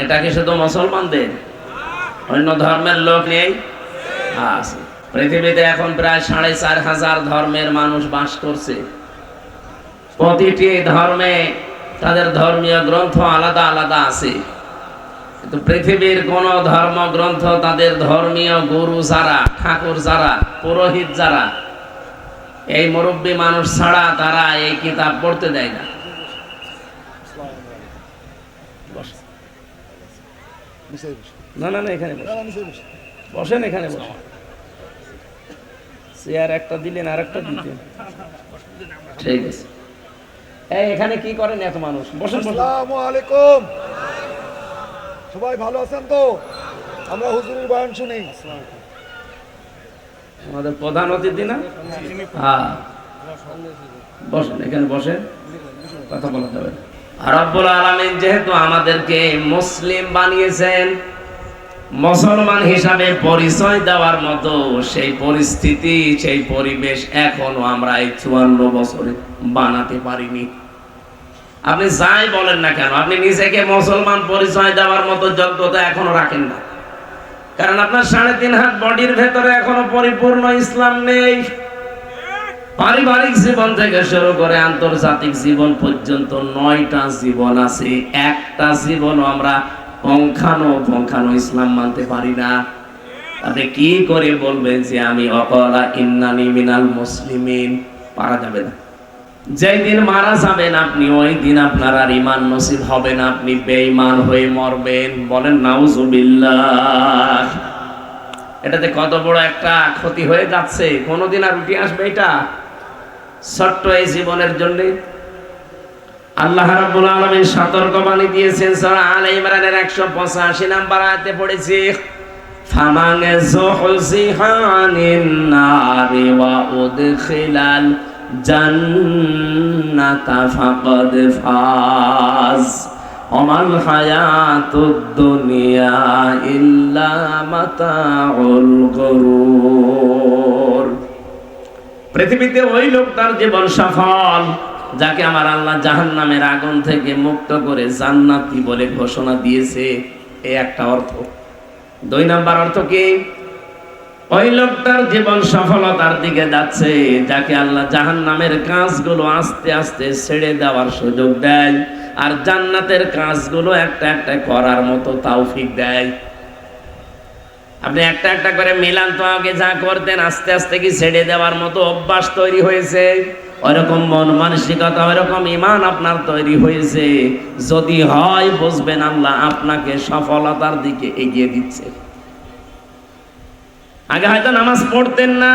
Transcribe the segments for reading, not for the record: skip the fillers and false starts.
এটা কি শুধু মুসলমানদের, অন্য ধর্মের লোক নেই? আছে। পৃথিবীতে এখন প্রায় 4,500 ধর্মের মানুষ বাস করছে। প্রতিটি ধর্মে তাদের ধর্মীয় গ্রন্থ আলাদা আলাদা আছে, কিন্তু পৃথিবীর কোন ধর্মগ্রন্থ তাদের ধর্মীয় গুরু যারা, ঠাকুর যারা, পুরোহিত যারা, এই মুরব্বী মানুষ ছাড়া তারা এই কিতাব পড়তে দেয় না। না না না, এখানে বসেন, এখানে বসেন। চেয়ার একটা দিলেন, আর একটা দিতেন। ঠিক আছে। এই এখানে কি করেন এত মানুষ? বসেন। আসসালামু আলাইকুম। সবাই ভালো আছেন তো? আমরা হুজুরের বয়ান শুনি। আমাদের প্রধান অতিথি না? হ্যাঁ, বসেন, এখানে বসেন, কথা বলা যাবে। রব্বুল আলামিন যেহেতু আমাদেরকে মুসলিম বানিয়েছেন, মুসলমান হিসাবে পরিচয় দেওয়ার মতো সেই পরিস্থিতি, সেই পরিবেশ এখনো আমরা এই 54 বছরে বানাতে পারিনি। আপনি যাই বলেন না কেন, আপনি নিজেকে মুসলমান পরিচয় দেওয়ার মতো যোগ্যতা এখনো রাখেন না, কারণ আপনার 3.5 হাত বডির ভেতরে এখনো পরিপূর্ণ ইসলাম নেই। পারিবারিক জীবন থেকে শুরু করে আন্তর্জাতিক জীবন পর্যন্ত 9টা জীবন আছে, একটা জীবনও আমরা পুঙ্খানু ইসলাম মানতে পারি না। আপনি কি করে বলবেন যে আমি অকলা ইন্নানি মিনাল মুসলিমিন? পারা যাবে না। যেই দিন মারা যাবেন আপনি, ওই দিন আপনার আর ঈমান নসিব হবে না, আপনি বেঈমান হয়ে মরবেন। বলেন নাউজুবিল্লাহ। এটাতে কত বড় একটা ক্ষতি হয়ে যাচ্ছে, কোনদিন আর উঠে আসবে এটা? ছোট্ট এই জীবনের জন্য আল্লাহ রাব্বুল আলামিন সতর্কবাণী দিয়েছেন। সূরা আলে ইমরানের 185 নম্বর আয়াতে পড়েছি, ফামান যুহজিহা আনিন নারি ওয়া উদখিলাল জান্নাতা ফাকাদ ফাজ ওমাল হায়াতুদ দুনিয়া ইল্লা মাতাউল গুরুর। পৃথিবীতে ওই লোকটার জীবন সফল যাকে আমার আল্লাহ জাহান্নামের আগুন থেকে মুক্ত করে জান্নাতি বলে ঘোষণা দিয়েছে। এই একটা অর্থ। 2 নাম্বার অর্থ কি? ওই লোকটার জীবন সফলতার দিকে যাচ্ছে যাকে আল্লাহ জাহান্নামের কাজগুলো আস্তে আস্তে ছেড়ে দেওয়ার সুযোগ দেয়, আর জান্নাতের কাজগুলো একটা একটা করার মতো তৌফিক দেয়। আপনি একটা একটা করে মিলান তো, আগে যা করতেন আস্তে আস্তে কি ছেড়ে দেওয়ার মতো অভ্যাস তৈরি হয়েছে? ওইরকম মন মানসিকতা, ওইরকম ঈমান আপনার তৈরি হয়েছে? যদি হয়, বুঝবেন আল্লাহ আপনাকে সফলতার দিকে এগিয়ে দিচ্ছে। আগে হয়তো নামাজ পড়তেন না,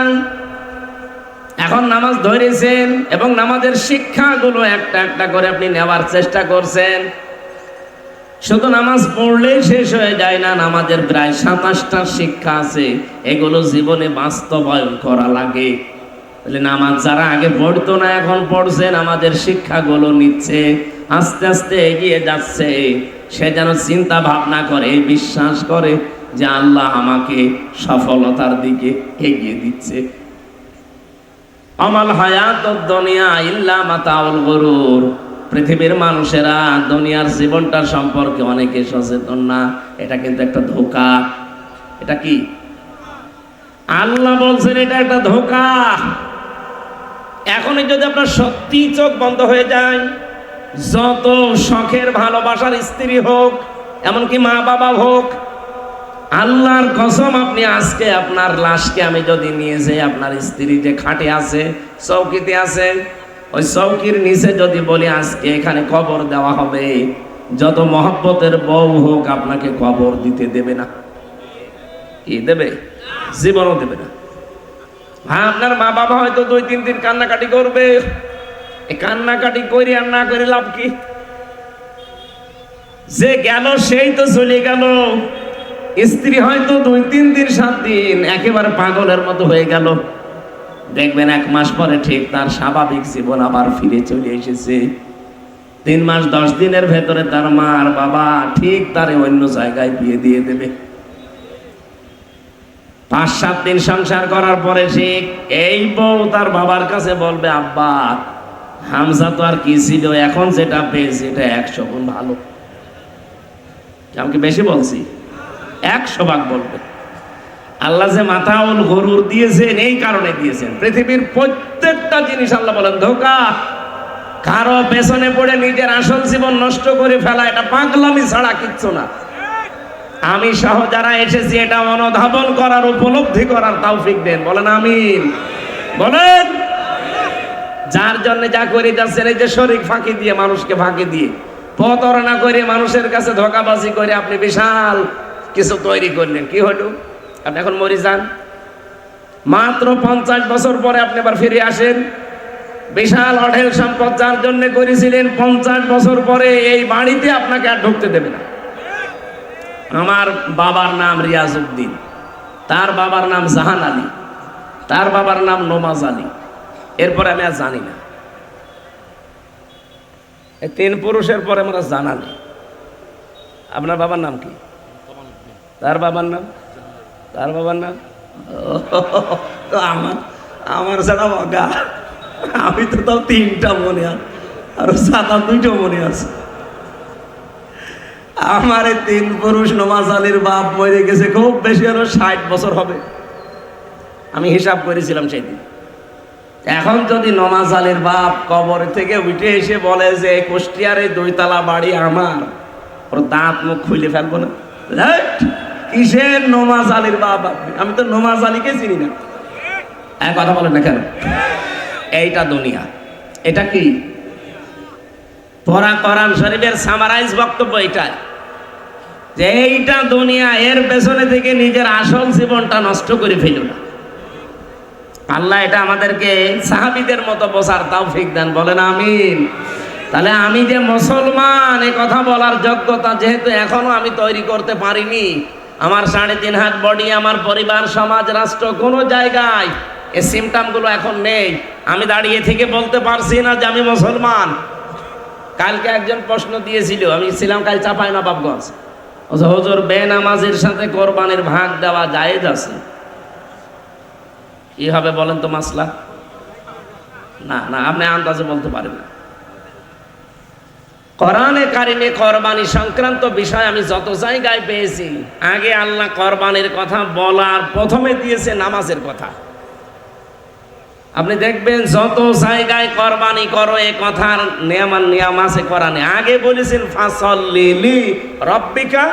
এখন নামাজ ধরেছেন এবং নামাজের শিক্ষাগুলো একটা একটা করে আপনি নেওয়ার চেষ্টা করছেন। শুধু নামাজ পড়লেই শেষ হয়ে যায় না, নামাজের প্রায় 27টা শিক্ষা আছে, এগুলো জীবনে বাস্তবায়ন করা লাগে। নামাজ যারা আগে পড়তো না এখন পড়ছে, নামাজের শিক্ষাগুলো নিচ্ছে, আস্তে আস্তে এগিয়ে যাচ্ছে। সে যেন চিন্তা ভাবনা করে, বিশ্বাস করে যে আল্লাহ আমাকে সফলতার দিকে এগিয়ে দিচ্ছে। আমাল হায়াতুদ দুনিয়া ইল্লা মাতাউল গুরুর। পৃথিবীর মানুষেরা দুনিয়ার জীবনটা সম্পর্কে অনেকে সচেতন না। এটা কিন্তু একটা ধোঁকা। এটা কি? আল্লাহ বলছেন এটা একটা ধোঁকা। এখনই যদি আপনার সত্যি চোখ বন্ধ হয়ে যায়, যত শখের ভালোবাসার স্ত্রী হোক, এমনকি মা বাবা হোক, আল্লাহর কসম আপনি আজকে আপনার লাশকে আমি যদি নিয়ে যাই, আপনার স্ত্রী যে খাটে আছে, চৌকিতে আছে, ওই চৌকির নিচে যদি বলি আজকে এখানে কবর দেওয়া হবে, যত মহব্বতের বউ হোক আপনাকে কবর দিতে দেবে না। কি দেবে? জীবনও দেবে না। হ্যাঁ, আপনার মা বাবা হয়তো 2-3 দিন কান্নাকাটি করবে। এই কান্নাকাটি করে আর না করে লাভ কি? যে গেল সেই তো চলে গেল। স্ত্রী হয়তো 2-3 দিন 7 দিন একেবারে পাগলের মতো হয়ে গেল, দেখবেন 1 মাস পরে ঠিক তার স্বাভাবিক জীবন আবার ফিরে চলে এসেছে। 3 মাস 10 দিনের ভেতরে তার মা আর বাবা ঠিক তারে অন্য জায়গায় বিয়ে দিয়ে দেবে। 5-7 দিন সংসার করার পরে ঠিক এই বউ তার বাবার কাছে বলবে, আব্বা হামজা তো আর কি ছিল, এখন যেটা পেয়েছে এটা 100 গুণ ভালো। আমাকে বেশি বলছি? 100 ভাগ বলবে। আল্লাহ যে মাতাউল গরুর দিয়েছেন এই কারণে দিয়েছেন। পৃথিবীর প্রত্যেকটা জিনিস আল্লাহ বলেন ধোঁকা। কারো পেছনে পড়ে নিজের আসল জীবন নষ্ট করে ফেলা এটা পাগলামি ছাড়া কিচ্ছু না। আমি সহ যারা এসেছি এটা অনুধাবন করার, উপলব্ধি করার তৌফিক দেন। বলেন আমিন। বলেন যার জন্য যা করে যাচ্ছেন, এই যে শরীর ফাঁকি দিয়ে, মানুষকে ফাঁকি দিয়ে, প্রতারণা করে, মানুষের কাছে ধোঁকাবাজি করে আপনি বিশাল কিছু তৈরি করলেন। কি হলো? আপনি এখন মরে যান, মাত্র 50 বছর পরে আপনি আবার ফিরে আসেন। বিশাল অঢেল সম্পদ যার জন্য করেছিলেন, 50 বছর পরে এই বাড়িতে আপনাকে আর ঢুকতে দেবে না। আমার বাবার নাম রিয়াজউদ্দিন, তার বাবার নাম জাহান আলী, তার বাবার নাম নমাজ আলী, এরপরে আমি আর জানি না। এই 3 পুরুষের পরে আমরা জানা নেই। আপনার বাবার নাম কি? তার বাবার নাম? তার বাবার নাম? তো আমার সেটা বাগা, আমি তো তাও 3টা মনে আছে, আর সাদা 2টো মনে আছে। আমার এই 3 পুরুষ নমাজ আলীর বাপ মরে গেছে খুব বেশি আরো 60 বছর হবে। আমি হিসাব করেছিলাম সেদিন। এখন যদি নমাজ আলীর বাপ কবর থেকে উঠে এসে বলে যে কুষ্টিয়ার এই 2 তলা বাড়ি আমার, ওর দাঁত মুখ খুলে ফেলবো না। কিসের নমাজ আলীর বাপ আপনি? আমি তো নমাজ আলীকে চিনি না। এক কথা বলেন না কেন? এইটা দুনিয়া। এটা কি? পড়া কোরআন শরীফের সামারাইজ বক্তব্য এটা, যে এইটা দুনিয়া, এর পেছনে থেকে নিজের আসল জীবনটা নষ্ট করে ফেলো না। আল্লাহ এটা আমাদেরকে সাহাবীদের মতো বোঝার তৌফিক দেন। বলেন আমিন। তাহলে আমি যে মুসলমান এ কথা বলার যোগ্যতা যেহেতু এখনো আমি তৈরি করতে পারিনি, আমার 3.5 হাত বডি, আমার পরিবার, সমাজ, রাষ্ট্র, কোনো জায়গায় এই সিমটমগুলো এখন নেই, আমি দাঁড়িয়ে থেকে বলতে পারছি না যে আমি মুসলমান। কালকে একজন প্রশ্ন দিয়েছিল, আমি ছিলাম কাল চাঁপাইনবাবগঞ্জ, হুজুর বেনামাজির সাথে কোরবানির ভাগ দেওয়া জায়েজ আছে? কি হবে বলেন তো মাসলা? না না, আপনি আন্দাজে বলতে পারেন না। কোরআনে কারিমে কোরবানি সংক্রান্ত বিষয় আমি যত জায়গায় পেয়েছি, আগে আল্লাহ কোরবানির কথা বলার প্রথমে দিয়েছে নামাজের কথা। আপনি দেখবেন যত জায়গায় কোরবানি করো এ কথার নিয়ম আছে কোরআনে। আগে বলেছেন ফাসল্লি লি রব্বিকা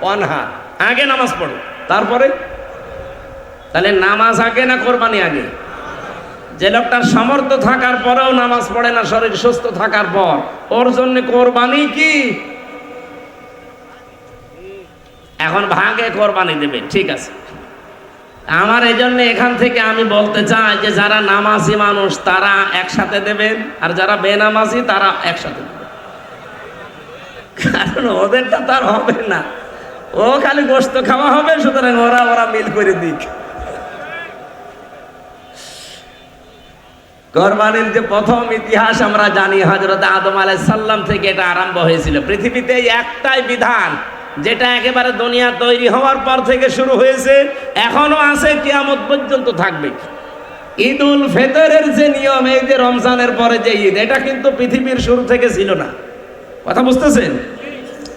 ওয়ানহার, আগে নামাজ পড়ো, তারপরে। তাহলে নামাজ আগে না কোরবানি আগে? যে লোকটার সামর্থ্য থাকার পরেও নামাজ পড়ে না, শরীর সুস্থ থাকার পর, ওর জন্য কোরবানি কি? এখন ভাগে কোরবানি দেবে, ঠিক আছে। আমার এই জন্য এখান থেকে আমি বলতে চাই যে যারা নামাজি মানুষ তারা একসাথে দেবেন, আর যারা বেনামাজি তারা একসাথে দেবেন। কারণ ওদেরটা তার হবে না, ও খালি গোশত খাওয়া হবে, সুতরাং ওরা মিল করে দিক। কোরবানির যে প্রথম ইতিহাস আমরা জানি, হযরত আদম আলাইহিস সালাম থেকে এটা আরম্ভ হয়েছিল। পৃথিবীতে একটাই বিধান যেটা একেবারে দুনিয়া তৈরি হওয়ার পর থেকে শুরু হয়েছে, এখনো আছে, কিয়ামত পর্যন্ত থাকবে। ঈদুল ফিতরের যে নিয়ম, এই যে রমজানের পরে যে ঈদ, এটা কিন্তু পৃথিবীর শুরু থেকে ছিল না। কথা বুঝতেছেন?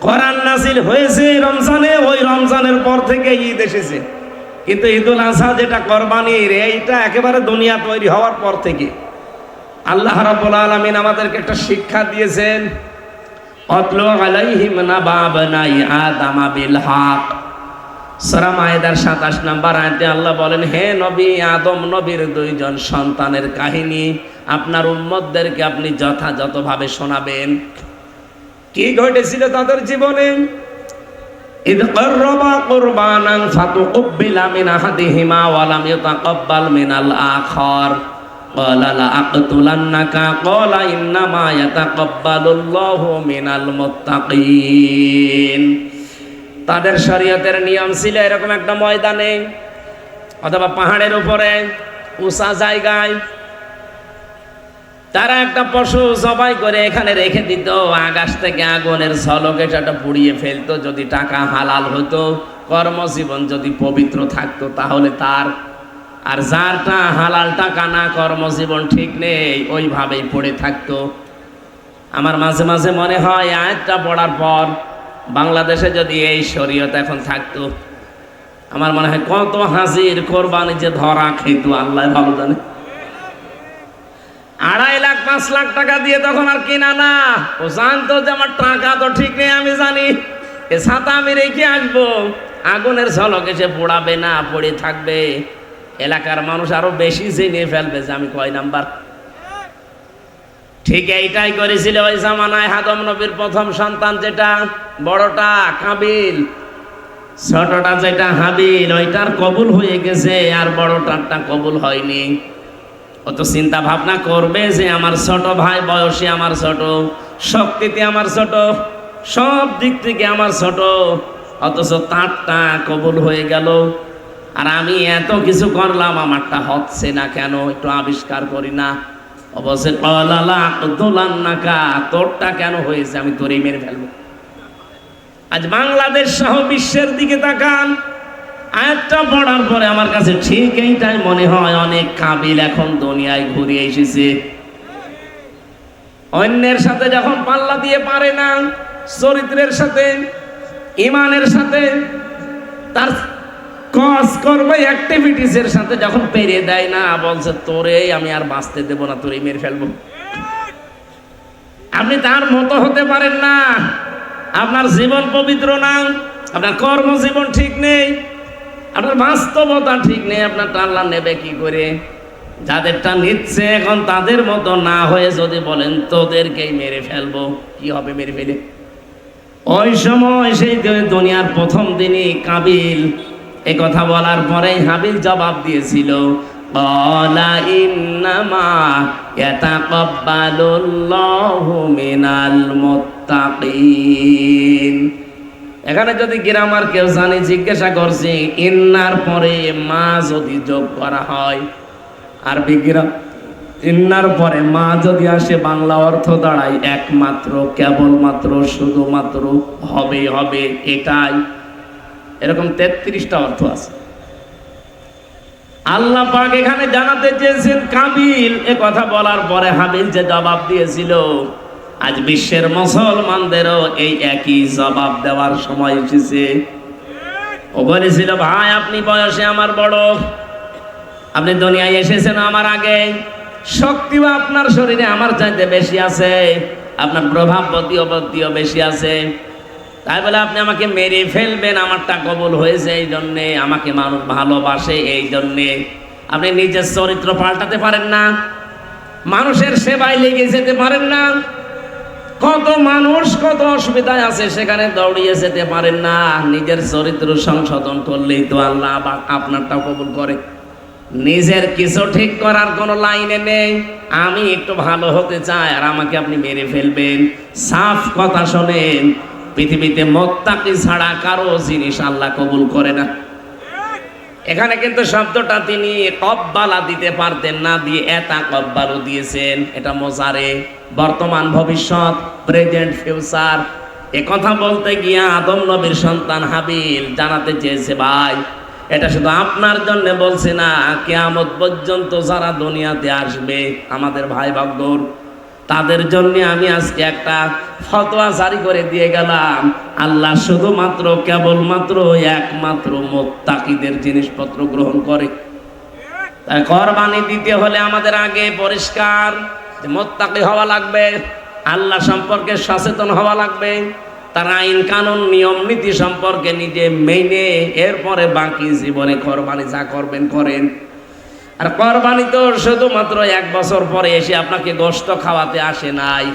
কোরআন নাযিল হয়েছে রমজানে, ওই রমজানের পর থেকে ঈদ এসেছে। কিন্তু ঈদুল আযহা যেটা কোরবানির, এইটা একেবারে দুনিয়া তৈরি হওয়ার পর থেকে। আল্লাহ রাব্বুল আলামিন আমাদেরকে একটা শিক্ষা দিয়েছেন, আতলু আলাইহিম নাবা বানাই আদম বিল হক। সূরা মায়েদার 27 নম্বর আয়াতে আল্লাহ বলেন, হে নবী, আদম নবীর 2 জন সন্তানের কাহিনী আপনার উম্মতদেরকে আপনি যথাযথভাবে শোনাবেন। কি ঘটেছিল তাদের জীবনে? ইদ ক্বাররাবা কুরবানান ফাতুকবিলা মিন আহাদিহিমা ওয়া লাম ইউতাকাব্বাল মিনাল আখার ক্বালা লা আকতুলান্নাকা ক্বালা ইন্নামা ইয়াতাকাব্বালুল্লাহু মিনাল মুত্তাকিন। তাদের শরীয়তের নিয়ম ছিল এরকম একটা ময়দানে অথবা পাহাড়ের উপরে উঁচা জায়গায় তারা একটা পশু জবাই করে এখানে রেখে দিত, আকাশ থেকে আগুনের ঝলকে সেটা পুড়িয়ে ফেলতো। যদি টাকা হালাল হতো, কর্মজীবন যদি পবিত্র থাকতো তাহলে তার, আর যারটা হালাল টাকা না, কর্মজীবন ঠিক নেই, ওইভাবেই পড়ে থাকতো। আমার মাঝে মাঝে মনে হয় আয়াতটা পড়ার পর বাংলাদেশে যদি এই শরীয়ত এখন থাকতো, আমার মনে হয় কত হাজির কোরবানি যে ধরা খেত আল্লাহ ভালো জানে। 2.5 লাখ 5 লাখ টাকা দিয়ে তখন আর কিনা না। ও জানতো যে আমার টাকা তো ঠিক নেই, আমি জানি এ ছাতা আমি রেখে আসবো, আগুনের ঝলক এসে পোড়াবে না, পড়ে থাকবে। এলাকার মানুষ আরো বেশি জেনে ফেলবে যে আমি কয় নাম্বার। ঠিক এইটাই করেছিল ওই জামানায় আদম নবীর প্রথম সন্তান যেটা বড়টা কাবিল, ছোটটা যেটা হাবিল, ওইটার কবুল হয়ে গেছে আর বড়টারটা কবুল হয়নি। ও তো চিন্তা ভাবনা করবে যে আমার ছোট ভাই বয়সে আমার ছোট, শক্তিতে আমার ছোট, সব দিক থেকে আমার ছোট, অথচ তারটা কবুল হয়ে গেল আর আমি এত কিছু করলাম আমারটা হচ্ছে না কেন, একটু আবিষ্কার করি না। অবশ্যই তোরটা কেন হয়েছে, আমি তোরই মেরে ফেলবো। আজ বাংলাদেশ সহ বিশ্বের দিকে তাকান, আয়াতটা পড়ার পরে আমার কাছে ঠিক এইটাই মনে হয়, অনেক কাবিল এখন দুনিয়ায় ঘুরে এসেছে। অন্যের সাথে যখন পাল্লা দিয়ে পারে না, চরিত্রের সাথে, ইমানের সাথে, তার কাজ করবে অ্যাক্টিভিটিসের সাথে যখন পেরিয়ে দেয় না, বলছে তোরে আমি আর বাঁচতে দেব না, তোরে মেরে ফেলবো। আপনি তার মতো হতে পারেন না, আপনার জীবন পবিত্র না, আপনার কর্মজীবন ঠিক নেই, আপনার বাস্তবতা ঠিক নেই, আপনার টাল্লা নেবে কি করে? যাদেরটা নিচ্ছে এখন তাদের মতো না হয়ে যদি বলেন তোদেরকেই মেরে ফেলবো, কি হবে মেরে ফেলে? ওই সময় সেই দুনিয়ার প্রথম দিনই কাবিল এই কথা বলার পরেই হাবিল জবাব দিয়েছিল, ক্বালা ইন্নামা ইয়াতাকাব্বালুল্লাহু মিনাল মুত্তাকিন। এখানে যদি গ্রামার কেউ জানি জিজ্ঞাসা করছি, ইন্নার পরে মা যদি যোগ করা হয়, আরবি গ্রাম ইন্নার পরে মা যদি আসে, বাংলা অর্থ দাঁড়ায় একমাত্র, কেবলমাত্র, শুধুমাত্র, হবে হবে, এটাই। এরকম 33টা অর্থ আছে। আল্লাহ পাক এখানে জানাতে চেয়েছেন কাবিল এ কথা বলার পরে হাবিল যে জবাব দিয়েছিল, আজ বিশ্বের মুসলমানদেরও এই একই জবাব দেওয়ার সময় এসেছে। ও বলেছিল, ভাই আপনি বয়সে আমার বড়, আপনি দুনিয়ায় এসেছেন আমার আগে, শক্তিও আপনার শরীরে আমার চাইতে বেশি আছে, আপনার প্রভাব বুদ্ধিও বেশি আছে, তাই বলে আপনি আমাকে মেরে ফেলবেন, আমারটা কবুল হয়েছে এই জন্যে, আমাকে মানুষ ভালোবাসে এই জন্যে। আপনি নিজের চরিত্র পাল্টাতে পারেন না, মানুষের সেবায় লেগে যেতে পারেন না, কত মানুষ কত অসুবিধায় আছে সেখানে দৌড়িয়ে যেতে পারেন না। নিজের চরিত্র সংশোধন করলেই তো আল্লাহ আপনারটাও কবুল করে। নিজের কিছু ঠিক করার কোনো লাইনে নেই, আমি একটু ভালো হতে চাই আর আমাকে আপনি মেরে ফেলবেন। সাফ কথা শোনেন, পৃথিবীতে মুত্তাকি ছাড়া কারো জিনিস আল্লাহ কবুল করে না। এখানে কিন্তু শব্দটা তিনি কব্বালা দিতে পারতেন না, দিয়ে এটা কব্বালু দিয়েছেন। এটা মোজারে, বর্তমান ভবিষ্যৎ, প্রেজেন্ট ফিউচার। এ কথা বলতে গিয়ে আদম নবীর সন্তান হাবিল জানাতে চেয়েছে, ভাই এটা শুধু আপনার জন্য বলছে না, কিয়ামত পর্যন্ত যারা দুনিয়াতে আসবে আমাদের ভাই ভাগ্যর, তাদের জন্য আমি আজকে একটা ফতোয়া জারি করে দিয়ে গেলাম। আল্লাহ শুধুমাত্র কেবলমাত্র একমাত্র মুত্তাকিদের জিনিসপত্র গ্রহণ করে। তাই কোরবানি দিতে হলে আমাদের আগে পরিষ্কার যে মুত্তাকি হওয়া লাগবে, আল্লাহ সম্পর্কে সচেতন হওয়া লাগবে, তার আইন কানুন নিয়ম নীতি সম্পর্কে নিজে মেনে এরপরে বাকি জীবনে কোরবানি যা করবেন করেন। আর কোরবানি তো শুধুমাত্র 1 বছর পরে এসে আপনাকে গোশত খাওয়াতে আসে নাই।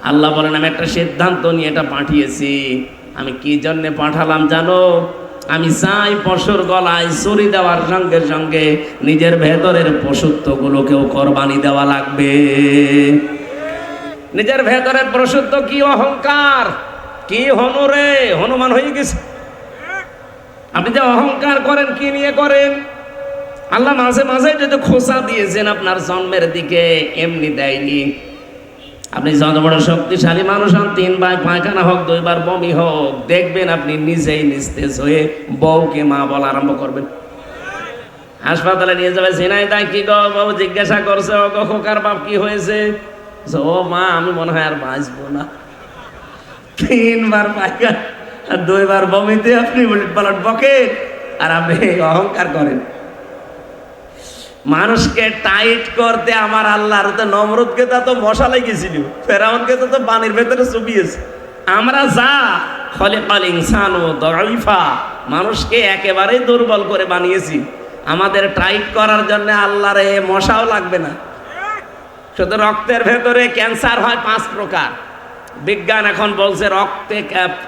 আল্লাহ বলেন, আমি একটা সিদ্ধান্ত নিয়ে এটা পাঠিয়েছি। আমি কি জন্য পাঠালাম জানো? আমি চাই পশুর গলায় ছুরি দেওয়ার সঙ্গে সঙ্গে নিজের ভেতরের পশুত্বগুলোকেও কোরবানি দেওয়া লাগবে। নিজের ভেতরের পশুত্ব কি অহংকার, কি হনুরে, হনুমান হয়ে গেছে। আপনি যে অহংকার করেন কি নিয়ে করেন? আল্লাহ মাঝে মাঝে যদি খোঁচা দিয়েছেন আপনার জন্মের দিকে, এমনি দেয়নি। আপনি যত বড় শক্তিশালী মানুষ হন, 3 বার পায়খানা হোক, 2 বার বমি হোক, দেখবেন আপনি নিজেই নিস্তেজ হয়ে বউকে মা বলা আরম্ভ করবেন। হাসপাতালে নিয়ে যাবে, সিনাই তাই কি গো, বউ জিজ্ঞাসা করছে, ও গো খোকার বাপ কি হয়েছে? ও মা আমি মনে হয় আর বাঁচবো না। 3 বার পায়খানা, আর 2 বার বমিতে আপনি উলট পালট বকেন আর আপনি অহংকার করেন। মানুষকে টাইট করতে আমার আল্লাহর তো নমরুদকে তো মশা লেগেছিল, ফেরাউনকে তো পানির ভেতরে চুপিয়েছে। আমরা যা খলিকাল ইনসানু দাঈফা, মানুষকে একেবারেই দুর্বল করে বানিয়েছি। আমাদের টাইট করার জন্য আল্লাহর মশাও লাগবে না। শুধু রক্তের ভেতরে ক্যান্সার হয় 5 প্রকার। বিজ্ঞান এখন বলছে রক্তে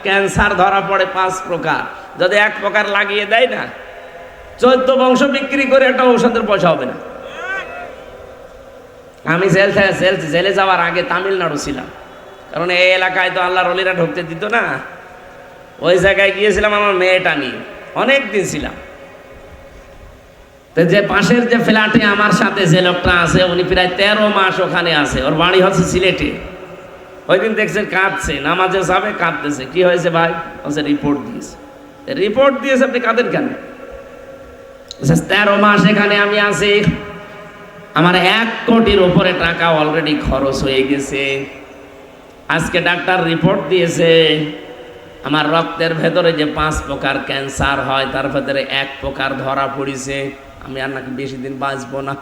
ক্যান্সার ধরা পড়ে 5 প্রকার। যদি 1 প্রকার লাগিয়ে দেয় না, 14 বংশ বিক্রি করে একটা ঔষধের পয়সা হবে না। আমি জেলে যাওয়ার আগে তামিলনাড়ু ছিলাম, কারণ এই এলাকায় তো আল্লাহর ওলিরা ঢুকতে দিত না। ওই জায়গায় গিয়েছিলাম আমার মেয়েটা নিয়ে, অনেক দিন ছিলাম। তো যে পাশের যে ফ্ল্যাটে আমার সাথে যে লোকটা আছে, উনি প্রায় 13 মাস ওখানে আছে। ওর বাড়ি হচ্ছে সিলেটে। ওই দিন দেখছেন কাঁদছে, নামাজে যাবে কাঁদতেছে। কি হয়েছে ভাই? বলছে রিপোর্ট দিয়েছে। রিপোর্ট দিয়েছে, আপনি কাঁদেন কেন? 13 মাস এখানে আমি আছি, আমার 1 কোটির উপরে টাকা অলরেডি খরচ হয়ে গেছে। আজকে ডাক্তার রিপোর্ট দিয়েছে আমার রক্তের ভেতরে যে 5 প্রকার ক্যান্সার হয়, তার ভেতরে 1 প্রকার ধরা পড়েছে। আমি আর নাকি বেশি দিন বাঁচবো না।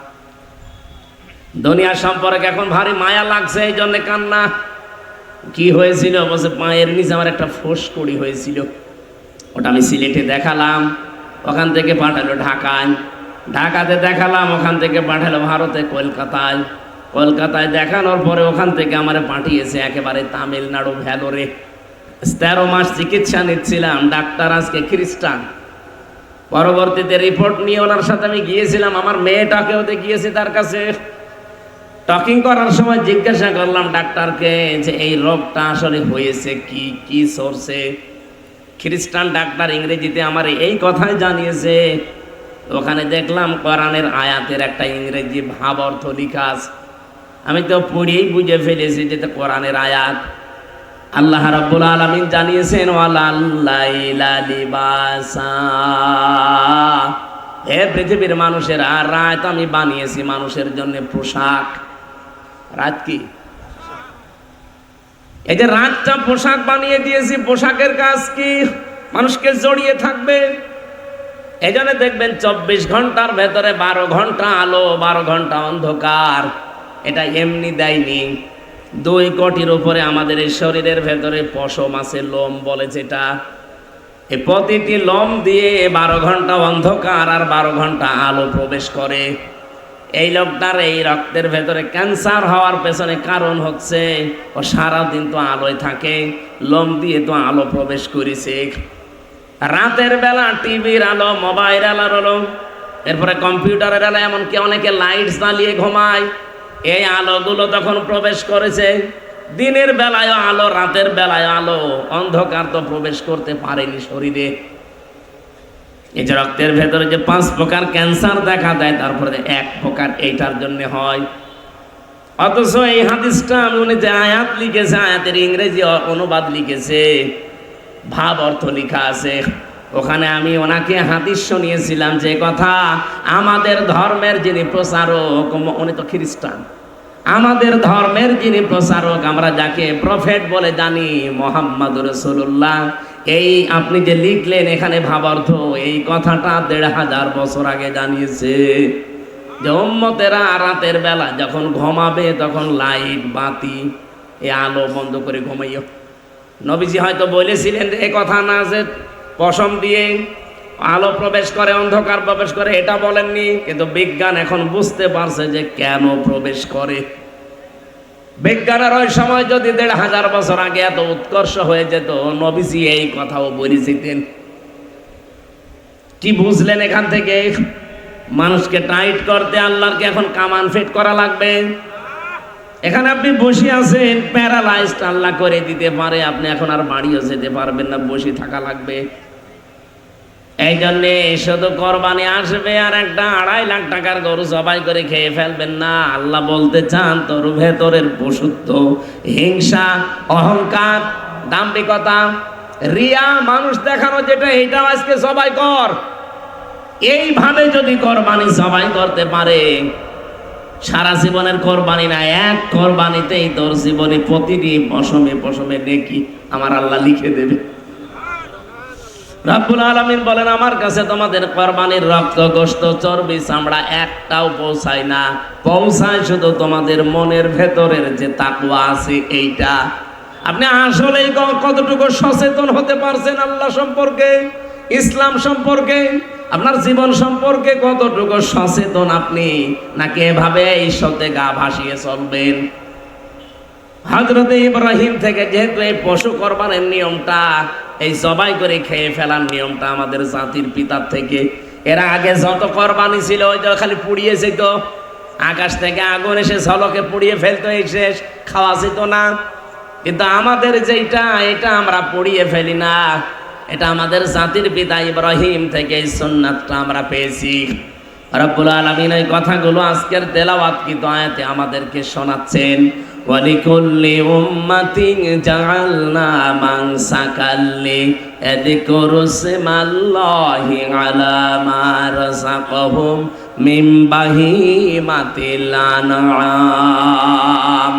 দুনিয়ার সম্পর্কে এখন ভারী মায়া লাগছে, এই জন্য কান্না। কি হয়েছিল? বলছে পায়ের নিচে আমার একটা ফোসকুড়ি হয়েছিল, ওটা আমি সিলেটে দেখালাম, ওখান থেকে পাঠালো ঢাকায়, ঢাকাতে দেখালাম, ওখান থেকে পাঠালো ভারতে কলকাতায়, কলকাতায় দেখানোর পরে ওখান থেকে আমার পাঠিয়েছে একেবারে তামিলনাড়ু ভ্যালোরে। 13 মাস চিকিৎসা নিচ্ছিলাম। ডাক্তার আজকে খ্রিস্টান। পরবর্তীতে রিপোর্ট নিয়ে ওনার সাথে আমি গিয়েছিলাম, আমার মেয়েটাকেও গিয়েছে তার কাছে। টকিং করার সময় জিজ্ঞাসা করলাম ডাক্তারকে যে এই রোগটা আসলে হয়েছে কি সোর্সে। খ্রিস্টান ডাক্তার ইংরেজিতে আমার এই কথাই জানিয়েছে। ওখানে দেখলাম কোরআনের আয়াতের একটা ইংরেজি ভাব অর্থ লেখা আছে। আমি তো পড়েই বুঝে ফেলেছি যে কোরআনের আয়াত। আল্লাহ রাব্বুল আলামিন জানিয়েছেন ওয়ালাল্লাইলা লিবাসা, হে পৃথিবীর মানুষের, আর রাত আমি বানিয়েছি মানুষের জন্য পোশাক। রাত কি? এই যে রাতটা পোশাক বানিয়ে দিয়েছি, পোশাকের কাজ কি? মানুষকে জড়িয়ে থাকবে। এই জন্য দেখবেন 24 ঘন্টার ভেতরে 12 ঘন্টা আলো, 12 ঘন্টা অন্ধকার। এটা এমনি দেয়নি। 2 কোটির উপরে আমাদের এই শরীরের ভেতরে পশম আছে, লোম বলে যেটা। এই প্রতিটি লোম দিয়ে 12 ঘন্টা অন্ধকার আর 12 ঘন্টা আলো প্রবেশ করে। এই লোকটার এই রক্তের ভেতরে ক্যান্সার হওয়ার পেছনে কারণ হচ্ছে ও সারাদিন তো আলোয় থাকে, লোম দিয়ে তো আলো প্রবেশ করেছে। রাতের বেলা টিভির আলো, মোবাইল আলো, এরপরে কম্পিউটারের আলো, এমনকি অনেকে লাইট জ্বালিয়ে ঘুমায়। এই আলোগুলো তখন প্রবেশ করেছে। দিনের বেলায় আলো, রাতের বেলায় আলো, অন্ধকার তো প্রবেশ করতে পারেনি শরীরে। এই যে রক্তের ভেতরে যে 5 প্রকার ক্যান্সার দেখা দেয়, তারপরে 1 প্রকার এইটার জন্য হয়। অথচ এই হাদিসটা উনি যে আয়াত লিখেছে, আয়াতের ইংরেজি অনুবাদ লিখেছে, ভাব অর্থ লেখা আছে। ওখানে আমি ওনাকে হাদিস শুনিয়েছিলাম যে কথা, আমাদের ধর্মের যিনি প্রচারক, উনি তো খ্রিস্টান, আমাদের ধর্মের যিনি প্রচারক, আমরা যাকে প্রফেট বলে জানি, মুহাম্মদুর রাসূলুল্লাহ, এই আপনি যে লিখলেন এখানে ভাবার্থ, এই কথাটা 1500 বছর আগে জানিয়েছে যে উম্মতেরা রাতের বেলা যখন ঘুমাবে তখন লাইট বাতি এই আলো বন্ধ করে ঘুমাইও। নবীজি হয়তো বলেছিলেন এ কথা না যে পশম দিয়ে আলো প্রবেশ করে, অন্ধকার প্রবেশ করে, এটা বলেননি। কিন্তু বিজ্ঞান এখন বুঝতে পারছে যে কেন প্রবেশ করে। বিজ্ঞানের ওই সময় যদি 1500 বছর আগে এত উৎকর্ষ হয়ে যেত, নবীজি এই কথাও বলেছিলেন। কি বুঝলেন এখান থেকে? মানুষকে টাইট করতে আল্লাহকে এখন কামান ফিট করা লাগবে। এখানে আপনি বসে আছেন, প্যারালাইজড আল্লাহ করে দিতে পারে, আপনি এখন আর বাড়িও যেতে পারবেন না, বসে থাকা লাগবে। এই জন্যে শুধু কোরবানি আসবে আর একটা 2.5 লাখ টাকার গরু জবাই করে খেয়ে ফেলবেন না। আল্লাহ বলতে চান তোর ভেতরের পশুত্ব, হিংসা, অহংকার, দাম্ভিকতা, রিয়া, মানুষ দেখানো, যেটা এটা আজকে জবাই কর। এইভাবে যদি কোরবানি জবাই করতে পারে, সারা জীবনের কোরবানি না, 1 কোরবানিতেই তোর জীবনে প্রতিটি পশমে পশমে নেকি আমার আল্লাহ লিখে দেবে। রব্বুল আলামিন বলেন আমার কাছে তোমাদের কোরবানির রক্ত গোশত চর্বি চামড়া একটাও পৌঁছায় না, পৌঁছায় শুধু তোমাদের মনের ভেতরের যে তাকওয়া আছে এইটা। আপনি আসলেই কতটুকু সচেতন হতে পারছেন আল্লাহ সম্পর্কে, ইসলাম সম্পর্কে, আপনার জীবন সম্পর্কে কতটুকু সচেতন আপনি, নাকি এভাবে ঈশ্বরে গা ভাসিয়ে চলবেন? হযরত ইব্রাহিম থেকে যেহেতু এই পশু কোরবানির নিয়মটা, এই জবাই করে খেয়ে ফেলার নিয়মটা আমাদের জাতির পিতার থেকে, এর আগে যত কোরবানি ছিল ওই যে খালি পুড়িয়ে যেত, আকাশ থেকে আগুন এসে ঝলকে পুড়িয়ে ফেলতো, এই শেষ, খাওয়া যেত না। কিন্তু আমাদের যেটা, এটা আমরা পুড়িয়ে ফেলি না, এটা আমাদের জাতির পিতা ইব্রাহিম থেকে এই সুন্নাতটা আমরা পেয়েছি। রব্বুল আলামিন এই কথাগুলো আজকের তেলাওয়াতকৃত আয়াতে আমাদেরকে শোনাচ্ছেন। ওয়ালিকুল্লি উম্মাতিন জাআলনা মানসাকাল লিয়াযকুরু ইসমাল্লাহি আলা মা রাযাকাহুম মিন বাহিমাতিল আনআম।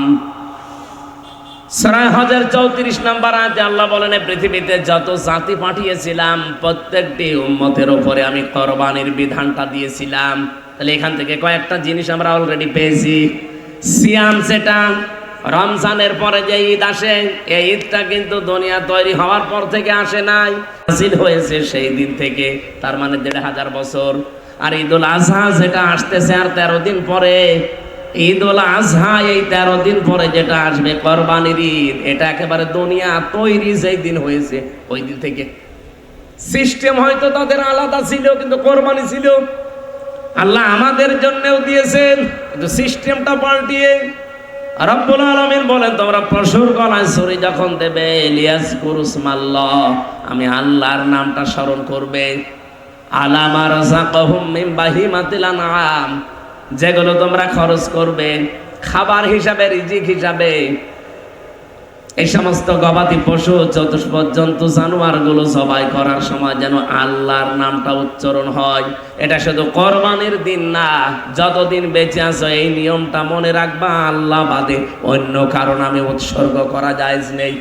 সূরা হজের 34 নম্বর আয়াতে আল্লাহ বলেন, পৃথিবীতে যত জাতি পাঠিয়েছিলাম প্রত্যেকটি উম্মতের উপরে আমি কোরবানির বিধানটা দিয়েছিলাম। তাহলে এখান থেকে কয়েকটা জিনিস আমরা অলরেডি পেয়েছি। সিয়াম, সেটা রমজানের পরে যে ঈদ আসে, এই ঈদটা কিন্তু দুনিয়া তৈরি হওয়ার পর থেকে আসে নাই, হাসিল হয়েছে সেই দিন থেকে, তার মানে 1500 বছর। আর ঈদুল আজহা যেটা আসতেছে আর 13 দিন পরে, ঈদুল আজহা এই 13 দিন পরে যেটা আসবে কোরবানির ঈদ, এটা একেবারে দুনিয়া তৈরি যেই দিন হয়েছে ওই দিন থেকে। সিস্টেম হয়তো তাদের আলাদা ছিল, কিন্তু কোরবানি ছিল। আল্লাহ আমাদের জন্যও দিয়েছেন, কিন্তু সিস্টেমটা পাল্টিয়ে। রব্বুল আলামিন বলেন, তোমরা পশুর গলায় ছুরি যখন দেবে, লিয়াযকুরু ইসমাল্লাহ, আমি আল্লাহর নামটা স্মরণ করবে, আলা মা রাযাকাহুম মিন বাহিমাতিল আনআম, যেগুলো তোমরা খরচ করবে খাবার হিসাবে, রিজিক হিসাবে। এই সমস্ত গবাদি পশু, চতুষ্পদ জন্তু, জানোয়ারগুলো জবাই করার সময় যেন আল্লাহর নামটা উচ্চারণ হয়। এটা শুধু কোরবানির দিন না, যতদিন বেঁচে আছো এই নিয়মটা মনে রাখবা, আল্লাহ বাদে অন্য কারণ আমি উৎসর্গ করা জায়েজ নেই।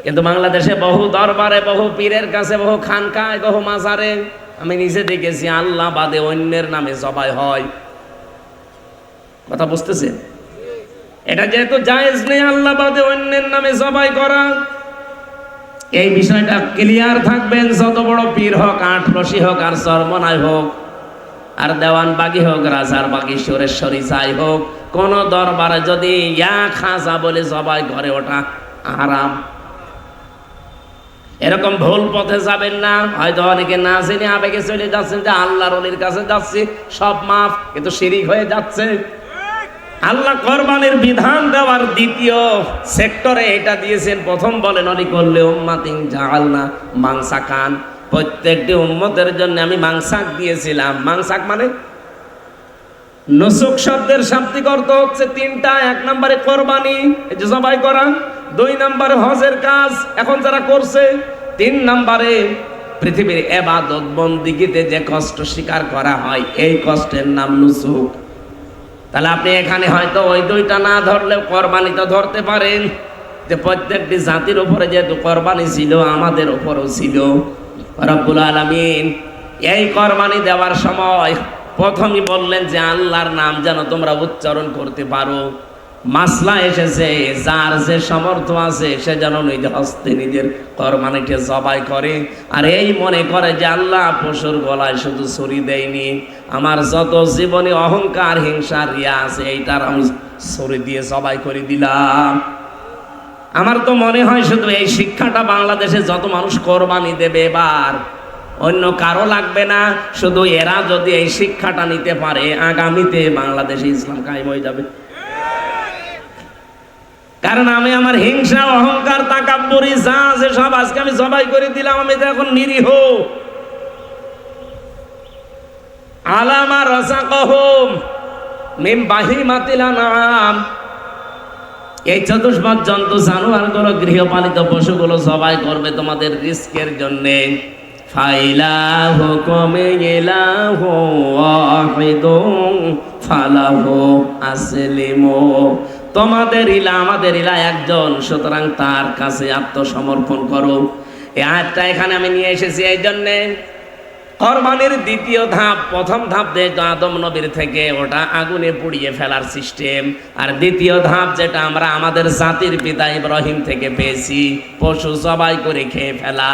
কিন্তু বাংলাদেশে বহু দরবারে, বহু পীরের কাছে, বহু খানকায়, বহু মাজারে আমি নিজে দেখেছি আল্লাহ বাদে অন্যের নামে জবাই হয়। কথা বুঝতেছেন? এটা যেহেতু জায়েজ নেই আল্লাহ বাদে অন্যের নামে জবাই করা, এই বিষয়টা ক্লিয়ার থাকবেন। যত বড় পীর হোক, আটরশি হোক, আর চরমনাই হোক, আর দেওয়ানবাগি হোক, রাজার বাগি, সুরেশ্বরী যাই হোক, কোন দরবারে যদি ইয়া খাজা বলে জবাই করে, ওটা হারাম। এরকম ভুল পথে যাবেন না। হয়তো অনেকে না জেনে আবেগে চলে যাচ্ছেন যে আল্লাহর ওলির কাছে যাচ্ছি, সব মাফ, কিন্তু শিরিক হয়ে যাচ্ছে। আল্লাহ কোরবানির বিধান দেওয়ার দ্বিতীয় সেক্টরে এটা দিয়েছেন। প্রথম বলেন, ওয়ালিকুল্লি উম্মাতিন জাআলনা মানসাকান, প্রত্যেকটি উম্মতের জন্য আমি মানসাক দিয়েছিলাম। মানসাক মানে নুসুক শব্দের শাব্দিক অর্থ হচ্ছে তিনটা। 1 নম্বরে কোরবানি, এই যে জবাই করা। 2 নম্বরে হজের কাজ এখন যারা করছে। 3 নম্বরে পৃথিবীর ইবাদত বন্দেগীতে যে কষ্ট স্বীকার করা হয়, এই কষ্টের নাম নুসুক। তাহলে আপনি এখানে হয়তো ওই 2টা না ধরলেও কোরবানি তো ধরতে পারেন, যে প্রত্যেকটি জাতির উপরে যেহেতু কোরবানি ছিল, আমাদের উপরেও ছিল। রব্বুল আলামিন এই কোরবানি দেওয়ার সময় প্রথমই বললেন যে আল্লাহর নাম যেন তোমরা উচ্চারণ করতে পারো। মাসলা এসেছে, যার যে সামর্থ্য আছে সে যেন নিজ হস্তে নিজের কোরবানিকে জবাই করে, আর এই মনে করে যে আল্লাহ পশুর গলায় শুধু ছুরি দেয়নি, আমার যত জীবনে অহংকার, হিংসা, রিয়া আছে, এইটার আমি ছুরি দিয়ে জবাই করে দিলাম। আমার তো মনে হয় শুধু এই শিক্ষাটা বাংলাদেশে যত মানুষ কোরবানি দেবে এবার, অন্য কারো লাগবে না। শুধু এরা যদি এই শিক্ষাটা নিতে পারে, আগামীতে বাংলাদেশে ইসলাম কায়েম হয়ে যাবে। কারণ আমি আমার হিংসা, অহংকার, তাকাব্বুরি যা আছে সব আজকে আমি জবাই করে দিলাম, আমি তো এখন নিরীহ। আলামা রাযাকাহুম মিন বাহিমাতিল আনআম, এই চতুষ্পদ জন্তু, জানোয়ারগুলো, গৃহপালিত পশুগুলো জবাই করবে তোমাদের রিস্কের জন্যে। ফাইলাহুকুম ইলাহু ওয়াহিদুন ফালাহু আসলিমু, তোমাদের ইলা, আমাদের ইলা একজন, সুতরাং তার কাছে আত্মসমর্পণ করো। এই আয়াতটা এখানে আমি নিয়ে এসেছি এই জন্যে, কোরবানির দ্বিতীয় ধাপ, প্রথম ধাপ যেটা আদম নবীর থেকে ওটা আগুনে পুড়িয়ে ফেলার সিস্টেম, আর দ্বিতীয় ধাপ যেটা আমরা আমাদের জাতির পিতা ইব্রাহিম থেকে পেয়েছি, পশু জবাই করে খেয়ে ফেলা।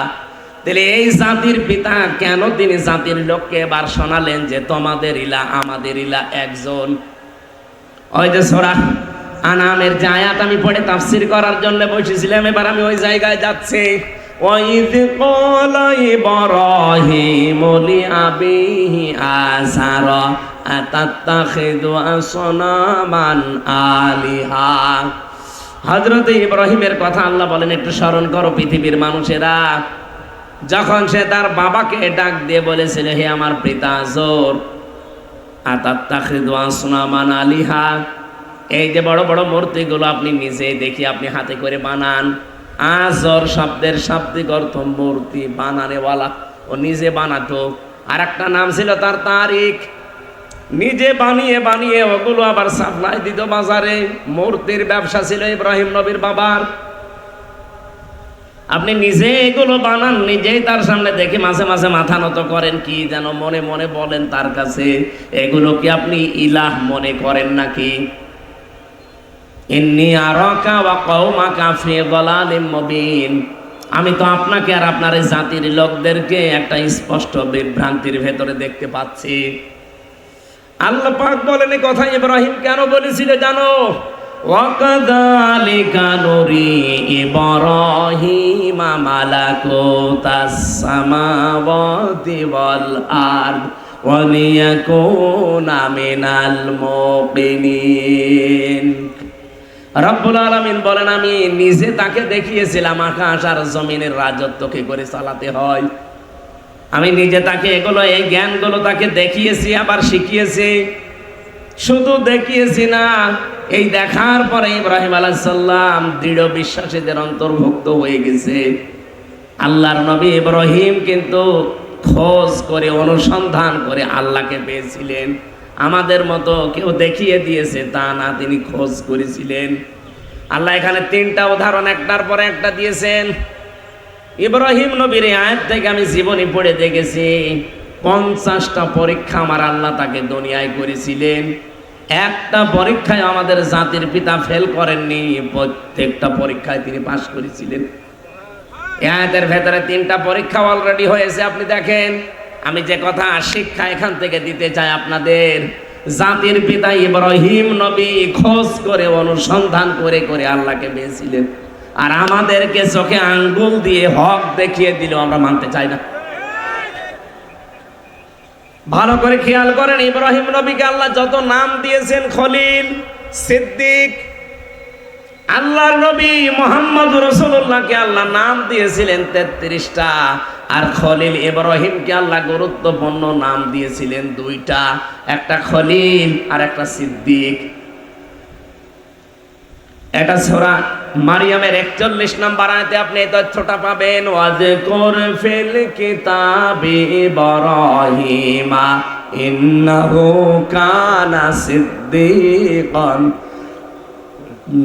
তাহলে এই জাতির পিতা কেন তিনি জাতির লোককে এবার শোনালেন যে তোমাদের ইলা আমাদের ইলা একজন? ওই যে সূরা আনামের যে আয়াত আমি পড়ে তাফসীর করার জন্য বসেছিলাম, এবার আমি ওই জায়গায় যাচ্ছি। وَإِذْ قَالَ إِبْرَاهِيمُ لِأَبِيهِ آزَرَ أَتَتَّخِذُ أَصْنَامًا آلِهَةً। হযরত ইব্রাহিমের কথা আল্লাহ বলেন একটু স্মরণ করো পৃথিবীর মানুষেরা, যখন সে তার বাবাকে ডাক দিয়ে বলেছিল, হে আমার পিতা আজর, আতাত্তাখিযু আসনামান আলিহা, এই যে বড় বড় মূর্তিগুলো আপনি নিজে দেখি আপনি হাতে করে বানান। আজর শব্দের শাব্দিক অর্থ মূর্তি বানানেওয়ালা, ও নিজে বানাতো। আর একটা নাম ছিল তার তারিক, নিজে বানিয়ে বানিয়ে ওগুলো আবার সাপ্লাই দিত বাজারে। মূর্তির ব্যবসা ছিল ইব্রাহিম নবীর বাবার। আপনি নিজে এগুলো বানান, নিজেই তার সামনে দেখে মাঝে মাঝে মাথা নত করেন, কি যেন মনে মনে বলেন তার কাছে, এগুলো কি আপনি ইলাহ মনে করেন নাকি? ইন্নী আরাকা ওয়া কওমাকা ফি যালালিম মুবিন, আমি তো আপনাকে আর আপনার এই জাতির লোকদেরকে একটা স্পষ্ট বিভ্রান্তির ভেতরে দেখতে পাচ্ছি। আল্লাহ পাক বলেন এই কথা ইব্রাহিম কেন বলেছিল জানো? ওয়াকাযালিকা নুরি ইব্রাহিমা মালাকুতাস সামাওয়াতি ওয়াল আরদ ওয়া লিয়াকুনা মিনাল মুকিনিন। রব্বুল আলামিন বলেন আমি নিজে তাকে দেখিয়েছিলাম আকাশ আর জমিনের রাজত্ব কি করে চালাতে হয়। আমি নিজে তাকে এগুলো, এই জ্ঞানগুলো তাকে দেখিয়েছি, আবার শিখিয়েছি। শুধু দেখিয়েছি না, এই দেখার পরে ইব্রাহিম আলাইহিস সালাম দৃঢ় বিশ্বাসীদের অন্তর্ভুক্ত হয়ে গেছে। আল্লাহর নবী ইব্রাহিম কিন্তু খোঁজ করে অনুসন্ধান করে আল্লাহকে পেয়েছিলেন। আমাদের মতো কেউ দেখিয়ে দিয়েছে তা না, তিনি খোঁজ করেছিলেন। আল্লাহ এখানে তিনটা উদাহরণ একটার পরে একটা দিয়েছেন। ইব্রাহিম নবীর আয়াত থেকে আমি জীবনী পড়ে দেখেছি 50টা পরীক্ষা আমার আল্লাহ তাকে দুনিয়ায় করেছিলেন। একটা পরীক্ষায় আমাদের জাতির পিতা ফেল করেননি, প্রত্যেকটা পরীক্ষায় তিনি পাশ করেছিলেন। এই আয়াতের ভেতরে 3টা পরীক্ষা অলরেডি হয়েছে। আপনি দেখেন, আমি যে কথা শিক্ষা এখান থেকে দিতে চাই আপনাদের, জাতির পিতা ইব্রাহিম নবী খোঁজ করে অনুসন্ধান করে করে আল্লাহকে পেয়েছিলেন, আর আমাদেরকে চোখে আঙ্গুল দিয়ে হক দেখিয়ে দিল, আমরা মানতে চাই না। ভালো করে খেয়াল করেন, ইব্রাহিম নবীকে আল্লাহ যত নাম দিয়েছেন, খলিল, সিদ্দিক, আল্লাহর নবী মুহাম্মদ রাসূলুল্লাহকে আল্লাহ নাম দিয়েছিলেন 33টা, আর খলিল ইব্রাহিমকে আল্লাহ গুরুত্বপূর্ণ নাম দিয়েছিলেন 2টা, একটা খলিল আর একটা সিদ্দিক। এটা সূরা মারিয়ামের 41 নম্বর আয়াতে আপনি এই তথ্যটা পাবেন। ওয়াযকুর ফিল কিতাবি ইব্রাহিমা ইন্নাহু কানা সিদ্দিকান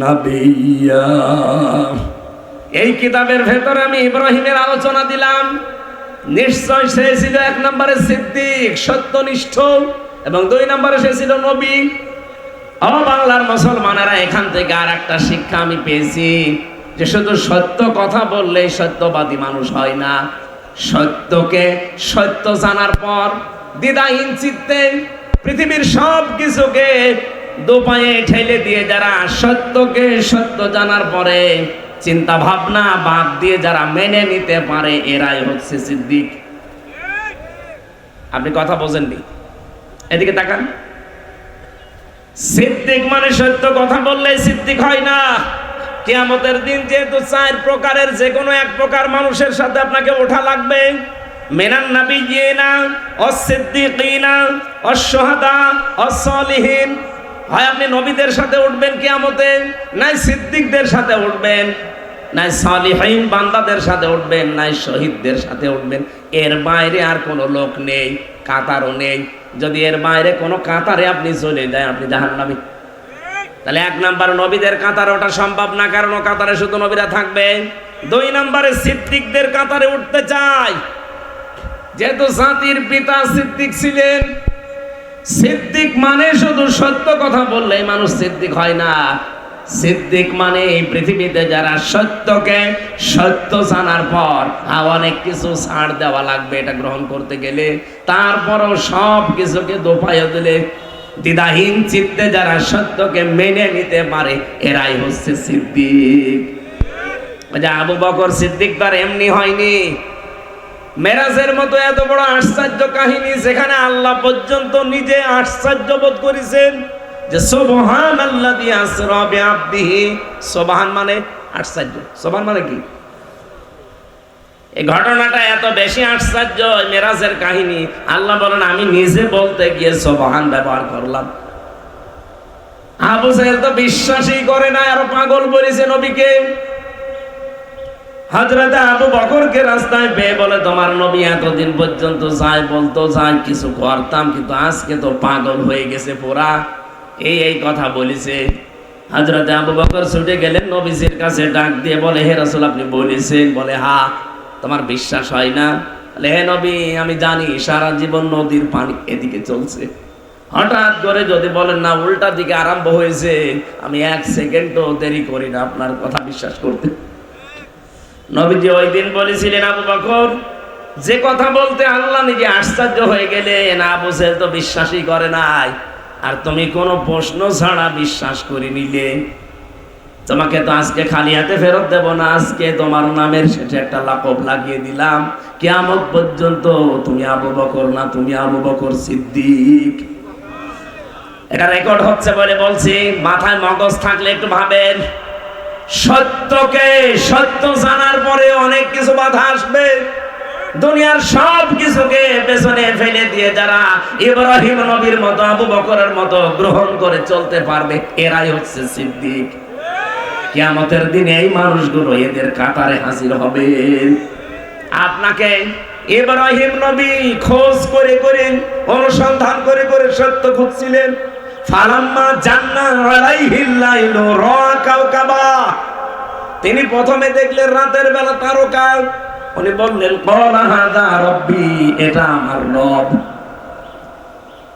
নাবিয়্যা। এই কিতাবের ভেতরে আমি ইব্রাহিমের আলোচনা দিলাম। নিশ্চয় সে ছিল 1 নম্বরে সিদ্দিক, সত্যনিষ্ঠ, এবং 2 নম্বরে সে ছিল নবী। ও বাংলার মুসলমানেরা, এখান থেকে আর একটা শিক্ষা আমি পেয়েছি যে শুধু সত্য কথা বললেই সত্যবাদী মানুষ হয় না। সত্যকে সত্য জানার পর দ্বিধাহীন চিত্তে পৃথিবীর সব কিছুকে দুপায়ে ঠেলে দিয়ে যারা সত্যকে সত্য জানার পরে চিন্তা ভাবনা বাদ দিয়ে যারা মেনে নিতে পারে, এরাই হচ্ছে সিদ্দিক। আপনি কথা বোঝেননি, এদিকে তাকান। সিদ্দিক মানে সত্য কথা বললে সিদ্দিক হয় না। কিয়ামতের দিন যেহেতু 4 প্রকারের যে কোনো এক প্রকার মানুষের সাথে আপনাকে ওঠা লাগবে। মিনান নাবিয়্যিনা ওয়াস-সিদ্দিকিনা ওয়াশ-শুহাদা ওয়াস-সালিহিন। হয় আপনি নবীদের সাথে উঠবেন কিয়ামতে, নাই সিদ্দিকদের সাথে উঠবেন, নাই সালিহিন বান্দাদের সাথে উঠবেন, নাই শহীদদের সাথে উঠবেন। এর বাইরে আর কোনো লোক নেই, কাতারও নেই। যদি এর বাইরে কোনো কাতারে আপনি চলে যায়, আপনি জাহান্নামী। তাহলে 1 নাম্বার নবীদের কাতারে ওঠা সম্ভব না, কারণ ও কাতারে শুধু নবীরা থাকবে। 2 নাম্বারে সিদ্দিকদের কাতারে উঠতে চাই, যেহেতু জাতির পিতা সিদ্দিক ছিলেন। সিদ্দিক মানে শুধু সত্য কথা বললেই মানুষ সিদ্দিক হয় না। সিদ্দিক মানে এই পৃথিবীতে যারা সত্যকে সত্য জানার পর অনেক কিছু ছাড় দেওয়া লাগবে এটা গ্রহণ করতে গেলে, তারপরও সব কিছুকে দোপায় দিলে দ্বিধাহীন চিত্তে যারা সত্যকে মেনে নিতে পারে এরাই হচ্ছে সিদ্দিক। আবু বকর সিদ্দিক তার এমনি হয়নি। মেরাজের মতো এত বড় আশ্চর্য কাহিনী, যেখানে আল্লাহ পর্যন্ত নিজে আশ্চর্য বোধ করেছেন যে সুবহানাল্লাযী আসরা বিআবদিহি। সুবহান মানে আশ্চর্য, সুবহান মানে কি? এই ঘটনাটা এত বেশি আশ্চর্য, মেরাজের কাহিনী, আল্লাহ বলেন আমি নিজে বলতে গিয়ে সুবহান ব্যবহার করলাম। আবু জাহেল তো বিশ্বাসই করে না, আর পাগল বলেছে নবীকে। হযরত আবু বকরকে রাস্তায় পেয়ে বলে তোমার নবী এতদিন পর্যন্ত যায় বলতো, যায় কিছু করতাম, কিন্তু আজকে তো পাগল হয়ে গেছে পুরা। এই কথা বলেছে। হযরত আবু বকর ছুটে গেলেন নবীজির কাছে, ডাক দিয়ে বলে হে রাসূল আপনি বলেছেন? বলে হ্যাঁ। তোমার বিশ্বাস হয় না? বলে হে নবী আমি জানি সারা জীবন নদীর পানি এদিকে চলছে, হঠাৎ করে যদি বলেন না উল্টা দিকে আরম্ভ হয়েছে, আমি 1 সেকেন্ডও দেরি করি না আপনার কথা বিশ্বাস করতে। নবীজি ওই দিন বলেছিলেন আবু বকর যে কথা বলতে আল্লাহ নিজে আশ্চর্য হয়ে গেলেন, আবু জাহেল তো বিশ্বাসই করে নাই, আর তুমি কোনো প্রশ্ন ছাড়া বিশ্বাস করে নিলে। তোমাকে তো আজকে খালি হাতে ফেরত দেব না, আজকে তোমার নামের শেষে একটা লাকব লাগিয়ে দিলাম, কিয়ামত পর্যন্ত তুমি আবু বকর না, তুমি আবু বকর সিদ্দিক। এটা রেকর্ড হচ্ছে বলে বলছি, মাথায় মগজ থাকলে একটু ভাবেন। সত্যকে সত্য জানার পরে অনেক কিছু বাধা আসবে। দুনিয়ার সব কিছুকে পেছনে ফেলে দিয়ে যারা ইব্রাহিম নবীর মতো আবু বকরের মতো গ্রহণ করে চলতে পারবে এরাই হচ্ছে সিদ্দিক। কিয়ামতের দিনে এই মানুষগুলো এদের কাতারে হাজির হবে। আপনাকে ইব্রাহিম নবী খোঁজ করে করে অনুসন্ধান করে করে সত্য খুঁজছিলেন। ফালাম্মা জান্না আলাইহিল লাইলু রা কাওকাবা, তিনি প্রথমে দেখলেন রাতের বেলা তারকা। উনি বললেন ক্বালা হাযা রাব্বি, এটা আমার রব।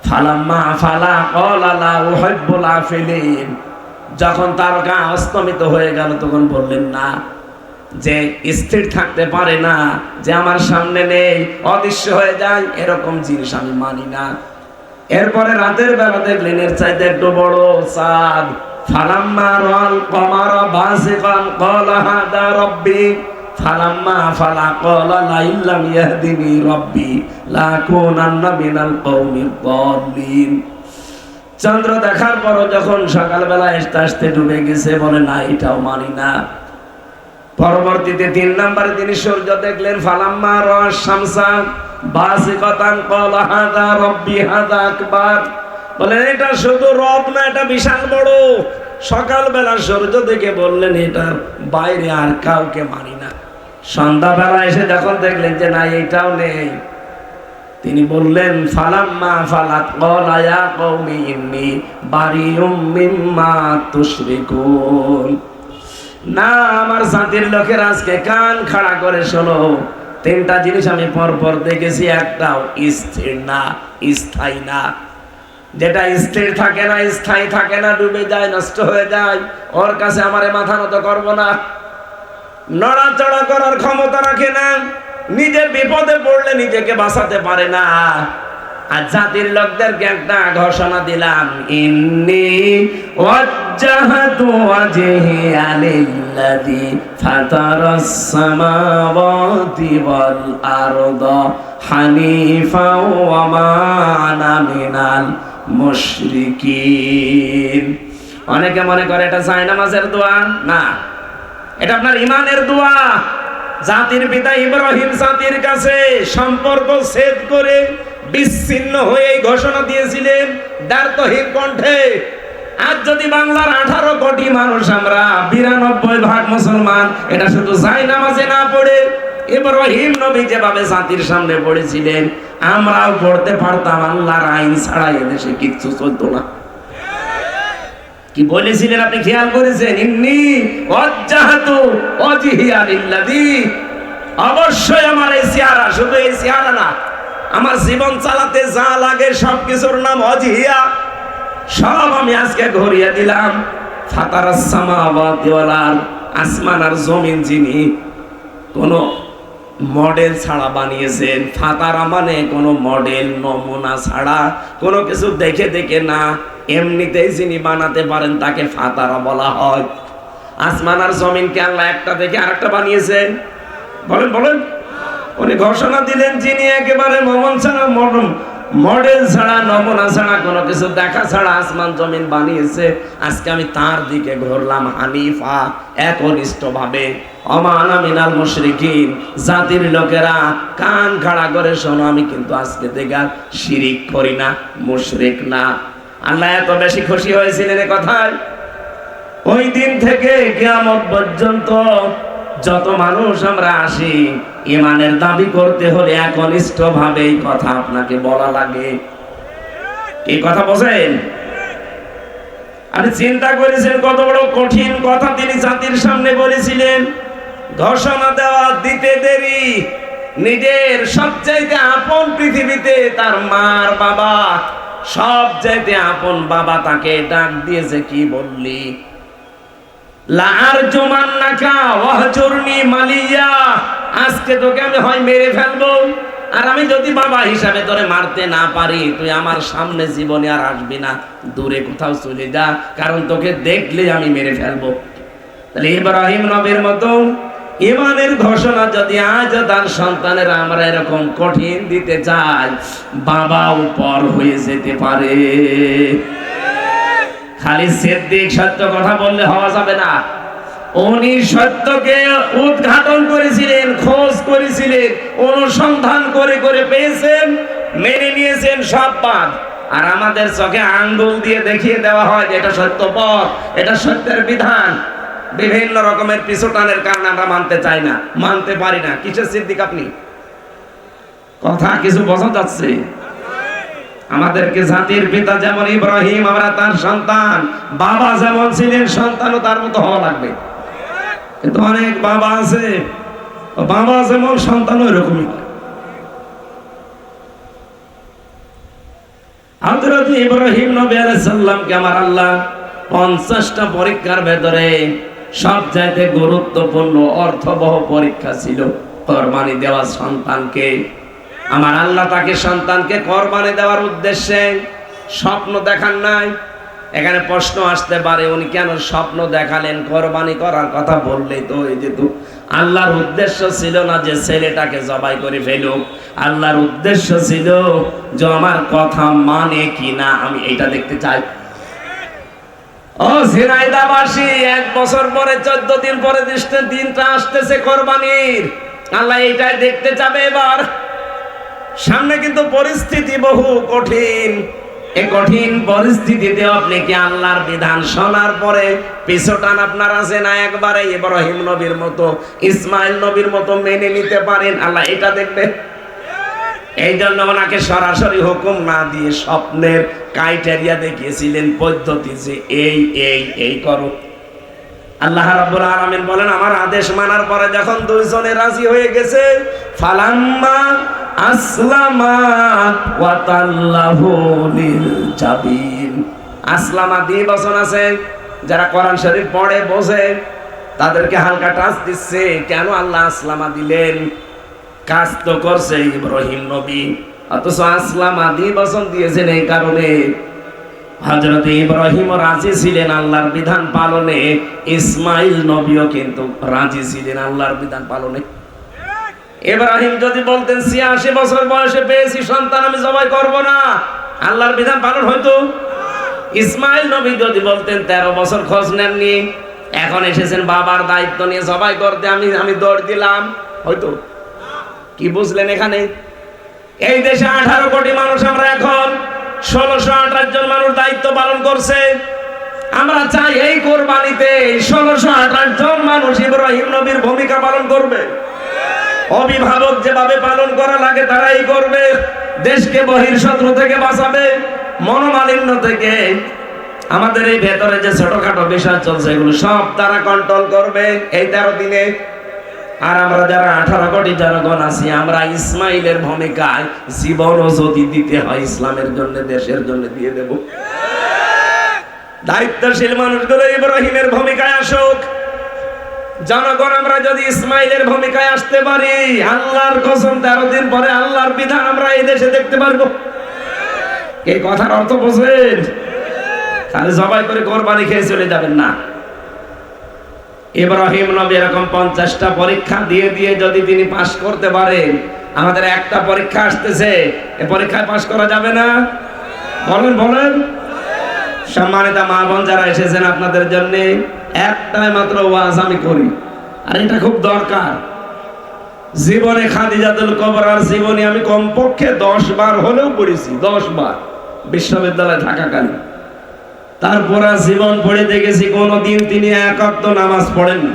ফালাম্মা ফালা ক্বালা লা উহিব্বুল আফিলিন, যখন তারকা অস্তমিত হয়ে গেল তখন বললেন না, যে স্থির থাকতে পারে না, যে আমার সামনে নেই, অদৃশ্য হয়ে যায়, এরকম জিনিস আমি মানি না। এরপরে রাতের বেলা দেখলেন এর চাইতে একটু বড় চাঁদ। ফালাম্মা রাল কমারা বাসিকান ক্বালা হাদা রাব্বি, ফালাম্মা ফালা ক্বালা লা ইল্লাম ইয়াহদিনি রাব্বি লাকুনান্না মিনাল কওমিদ দাল্লিন। চন্দ্র দেখার পর যখন সকালবেলা আস্তে আস্তে ডুবে গেছে, বলে না এটাও মানি না। পরবর্তীতে 3 নম্বরে তিনি সূর্য দেখলেন। ফালাম্মা রা শামসা বাসিকাতান ক্বালা হাযা রাব্বি হাযা আকবার, বলেন এটা শুধু রব না, এটা বিশাল বড়। সকালবেলা সূর্য দেখে বললেন এটার বাইরে আর কাউকে মানি না। সন্ধ্যাবেলা এসে যখন দেখলেন যে না এটাও নেই, তিনি বললেন ফালাম্মা ফালাত ক্বালা ইয়া কওমি ইন্নী বারিউম মিম্মা তুশরিকুন। না আমার জাতির লোকের আজকে কান খাড়া করে শোনো, 3টা জিনিস আমি পরপর দেখেছি, একটাও স্থির না, স্থায়ী না। যেটা স্থির থাকে না, স্থায়ী থাকে না, ডুবে যায়, নষ্ট হয়ে যায়, ওর কাছে আমারে মাথা নত করবো না। নড়াচড়া করার ক্ষমতা রাখে না, নিজের বিপদে পড়লে নিজেকে বাঁচাতে পারে না। আর জাতির লোকদেরকে একটা ঘোষণা দিলাম, ইন্নী ওয়াজ্জাহতু ওয়াজহিয়া লিল্লাযী ফাতারাস সামাওয়াতি ওয়াল আরদা হানিফাও ওয়া মা আনা মিনাল মুশরিকিন। অনেকে মনে করে এটা জায়নামাজের দোয়া, না, এটা আপনার ঈমানের দোয়া। জাতির পিতা ইব্রাহিম জাতির কাছে সম্পর্ক ছেদ করে বিচ্ছিন্ন হয়ে ঘোষণা দিয়েছিলেন দ্বার্থহীন কণ্ঠে। আজ যদি বাংলার 18 কোটি মানুষ আমরা 92% মুসলমান, এটা শুধু জায়নামাজে না পড়ে ইব্রাহিম নবী যেভাবে জাতির সামনে পড়েছিলেন আমরাও পড়তে পারতাম। আল্লাহর আইন ছাড়া এদেশে কিচ্ছু চলতো না। কি বলেছিলেন আপনি খেয়াল করেছেন? ইন্নী ওয়াজ্জাহাতু ওয়াজহিয়া লিল্লাযী, অবশ্যই আমার এই চেহারা, শুধু এই চেহারা না, আমার জীবন চালাতে যা লাগে সবকিছুর নাম ওয়াজহিয়া, সব আমি আজকে ঘুরিয়ে দিলাম। ফাতারাস সামাওয়াতি ওয়াল আরদ, আসমান আর জমিন যিনি কোনো মডেল ছাড়া বানিয়েছেন। ফাতারা মানে কোনো মডেল নমুনা ছাড়া, কোনো কিছু দেখে দেখে না, এমনিতেই যিনি বানাতে পারেন তাকে ফাতারা বলা হয়। আসমান আর জমিনকে আল্লাহ একটা দেখে আরেকটা বানিয়েছেন। বলেন বলেন, উনি ঘোষণা দিলেন যিনি একেবারে মডেল ছাড়া নমুনা ছাড়া কোনো কিছু দেখা ছাড়া আসমান জমিন বানিয়েছে। আজকে আমি তার দিকে ঘুরলাম হানিফা, একনিষ্ঠ ভাবে। ওমা আনা মিনাল মুশরিকিন, জাতির লোকেরা কান খাড়া করে শোনো, আমি কিন্তু আজকে থেকে আর শিরিক করি না, মুশরিক না। আল্লাহ এত বেশি খুশি হয়েছিলেন এ কথায়, ওই দিন থেকে কিয়ামত পর্যন্ত যত মানুষ আমরা আসি, ঈমানের দাবি করতে হলে একনিষ্ঠ ভাবে এই কথা আপনাকে বলা লাগে। এই কথা বোঝেন? আপনি চিন্তা করেছেন কত বড় কঠিন কথা তিনি জাতির সামনে বলেছিলেন। ঘোষণা দেওয়া দিতে দেরি, নিজের সবচাইতে আপন পৃথিবীতে তার মার বাবা, সবচাইতে আপন বাবা তাকে ডাক দিয়েছে, কি বললি? লাআরজুমান্নাকা ওয়াহজুরনি মালিয়া, আজকে তোকে আমি হয় মেরে ফেলবো, আর আমি যদি বাবা হিসাবে তোরে মারতে না পারি, তুই আমার সামনে জীবনে আর আসবি না, দূরে কোথাও চলে যা, কারণ তোকে দেখলে আমি মেরে ফেলবো। তাহলে ইব্রাহিম নবীর মতো ঈমানের ঘোষণা যদি আজ তার সন্তানেরা আমরা এরকম কঠিন দিতে চাই, বাবাও পর হয়ে যেতে পারে। খালি সিদ্দিক সত্য কথা বললে হওয়া যাবে না। উনি সত্যকে উদ্ঘাটন করেছিলেন, খোঁজ করেছিলেন, অনুসন্ধান করে করে পেয়েছেন, মেনে নিয়েছেন সব বাদ। আর আমাদের চোখে আঙ্গুল দিয়ে দেখিয়ে দেওয়া হয় যে এটা সত্য পথ, এটা সত্যের বিধান। বিভিন্ন রকমের পিছুটানের কারণে আমরা মানতে চাই না, মানতে পারি না। কিসের সিদ্দিক আপনি? কথা কিছু বোঝা যাচ্ছে? আমাদেরকে জাতির পিতা যেমন ইব্রাহিম, আমরা তার সন্তান, বাবা যেমন ছিলেন সন্তানও তার মতো হওয়া লাগবে। কিন্তু অনেক বাবা আছে, বাবা যেমন সন্তানও এরকমই। হযরত ইব্রাহিম নবী আলাইহিস সালামকে আমার আল্লাহ 50টা পরীক্ষার ভেতরে সবচাইতে গুরুত্বপূর্ণ অর্থবহ পরীক্ষা ছিল কোরবানি দেওয়া সন্তানকে। আমার আল্লাহ তাকে সন্তানকে কোরবানি দেওয়ার উদ্দেশ্যে স্বপ্ন দেখান নাই। এখানে প্রশ্ন আসতে পারে, উনি কেন স্বপ্ন দেখালেন? কোরবানি করার কথা বললেই তো হয়ে যেত। আল্লাহর উদ্দেশ্য ছিল না যে ছেলেটাকে জবাই করে ফেলুক, আল্লাহর উদ্দেশ্য ছিল যে আমার কথা মানে কিনা আমি এটা দেখতে চাই। ও ঝিনাইদাবাসী, 1 বছর পরে 14 দিন পরে দিনটা আসতেছে কোরবানির, আল্লাহ এইটাই দেখতে চাবে এবার। সামনে কিন্তু পরিস্থিতি বহু কঠিন। এই কঠিন পরিস্থিতিতে আপনি কি আল্লাহর বিধান শোনার পরে পিছটান আপনার আছে না একবারে ইব্রাহিম নবীর মতো, ইসমাইল নবীর মতো মেনে নিতে পারেন? আল্লাহ এটা দেখবে। এই জন্য ওনাকে সরাসরি হুকুম না দিয়ে স্বপ্নের ক্রাইটেরিয়া দেখিয়েছিলেন, পদ্ধতি, যে এই এই এই করো। আল্লাহ রাব্বুল আলামিন বলেন, আমার আদেশ মানার পরে যখন দুইজনে রাজি হয়ে গেছে, ফালাম্মা আসলামা ওয়া তাল্লাহু লিল জাবিন। আসলামা দিয়ে বচন আছে, যারা কোরআন শরীফ পড়ে বোঝে তাদেরকে হালকা টাচ দিচ্ছে। কেন আল্লাহ আসলামা দিলেন? কাজ তো করছে ইব্রাহিম নবী, অথচ আসলামা দিয়ে বচন দিয়েছেন এই কারণে হযরত ইব্রাহিম রাজি ছিলেন আল্লাহর বিধান পালনে, ইসমাইল নবীও কিন্তু রাজি ছিলেন আল্লাহর বিধান পালনে। ইব্রাহিম যদি বলতেন 86 বছর বয়সে পেয়েছি সন্তান, আমি জবাই করব না, আল্লাহর বিধান পালন হয়তো। ইসমাইল নবী যদি বলতেন 13 বছর খোঁজ নেননি, এখন এসেছেন বাবার দায়িত্ব নিয়ে জবাই করতে, আমি দৌড় দিলাম, হয়তো। কি বুঝলেন এখানে? এই দেশে 18 কোটি মানুষ, আমরা এখন 1628 জন মানুষ দায়িত্ব পালন করছে। আমরা চাই এই কোরবানিতে 1628 জন মানুষ ইব্রাহিম নবীর ভূমিকা পালন করবে। অভিভাবক যেভাবে পালন করা লাগে তারাই করবে। দেশকে বহির্শত্রু থেকে বাঁচাবে, মনোমালিন্য থেকে, আমাদের এই ভেতরে যে ছোটখাটো বিষয় চলছে এগুলো সব তারা কন্ট্রোল করবে এই 13 দিনে। আর আমরা যারা 18 কোটি জনগণ আছি, আমরা ইসমাইলের ভূমিকায় জীবনও যদি দিতে হয় ইসলামের জন্য, দেশের জন্য দিয়ে দেব। দায়িত্বশীল মানুষগুলো ইব্রাহিমের ভূমিকায় আসুক। জনগণ আমরা যদি ইসমাইলের ভূমিকায় আসতে পারি, আল্লাহর কসম 13 দিন পরে আল্লাহর বিধান আমরা এই দেশে দেখতে পারবো। এই কথার অর্থ বোঝেন? তাহলে জবাই করে কোরবানি খেয়ে চলে যাবেন না। ইব্রাহিম নবী এরকম 50টা পরীক্ষা দিয়ে দিয়ে যদি তিনি পাশ করতে পারেন, আমাদের একটা পরীক্ষা আসতেছে, এই পরীক্ষায় পাশ করা যাবে না? বলেন বলেন। সম্মানিত মা বোন যারা এসেছেন, আপনাদের জন্য একটাই মাত্র ওয়াজ আমি করি, আর এটা খুব দরকার। জীবনে খাদিজাতুল কুবরার জীবনী আমি কমপক্ষে 10 বার হলেও পড়েছি, 10 বার বিশ্ববিদ্যালয়ে থাকাকালীন। তারপর জীবন পড়ে দেখেছি কোনদিন তিনি এক ওয়াক্ত নামাজ পড়েননি,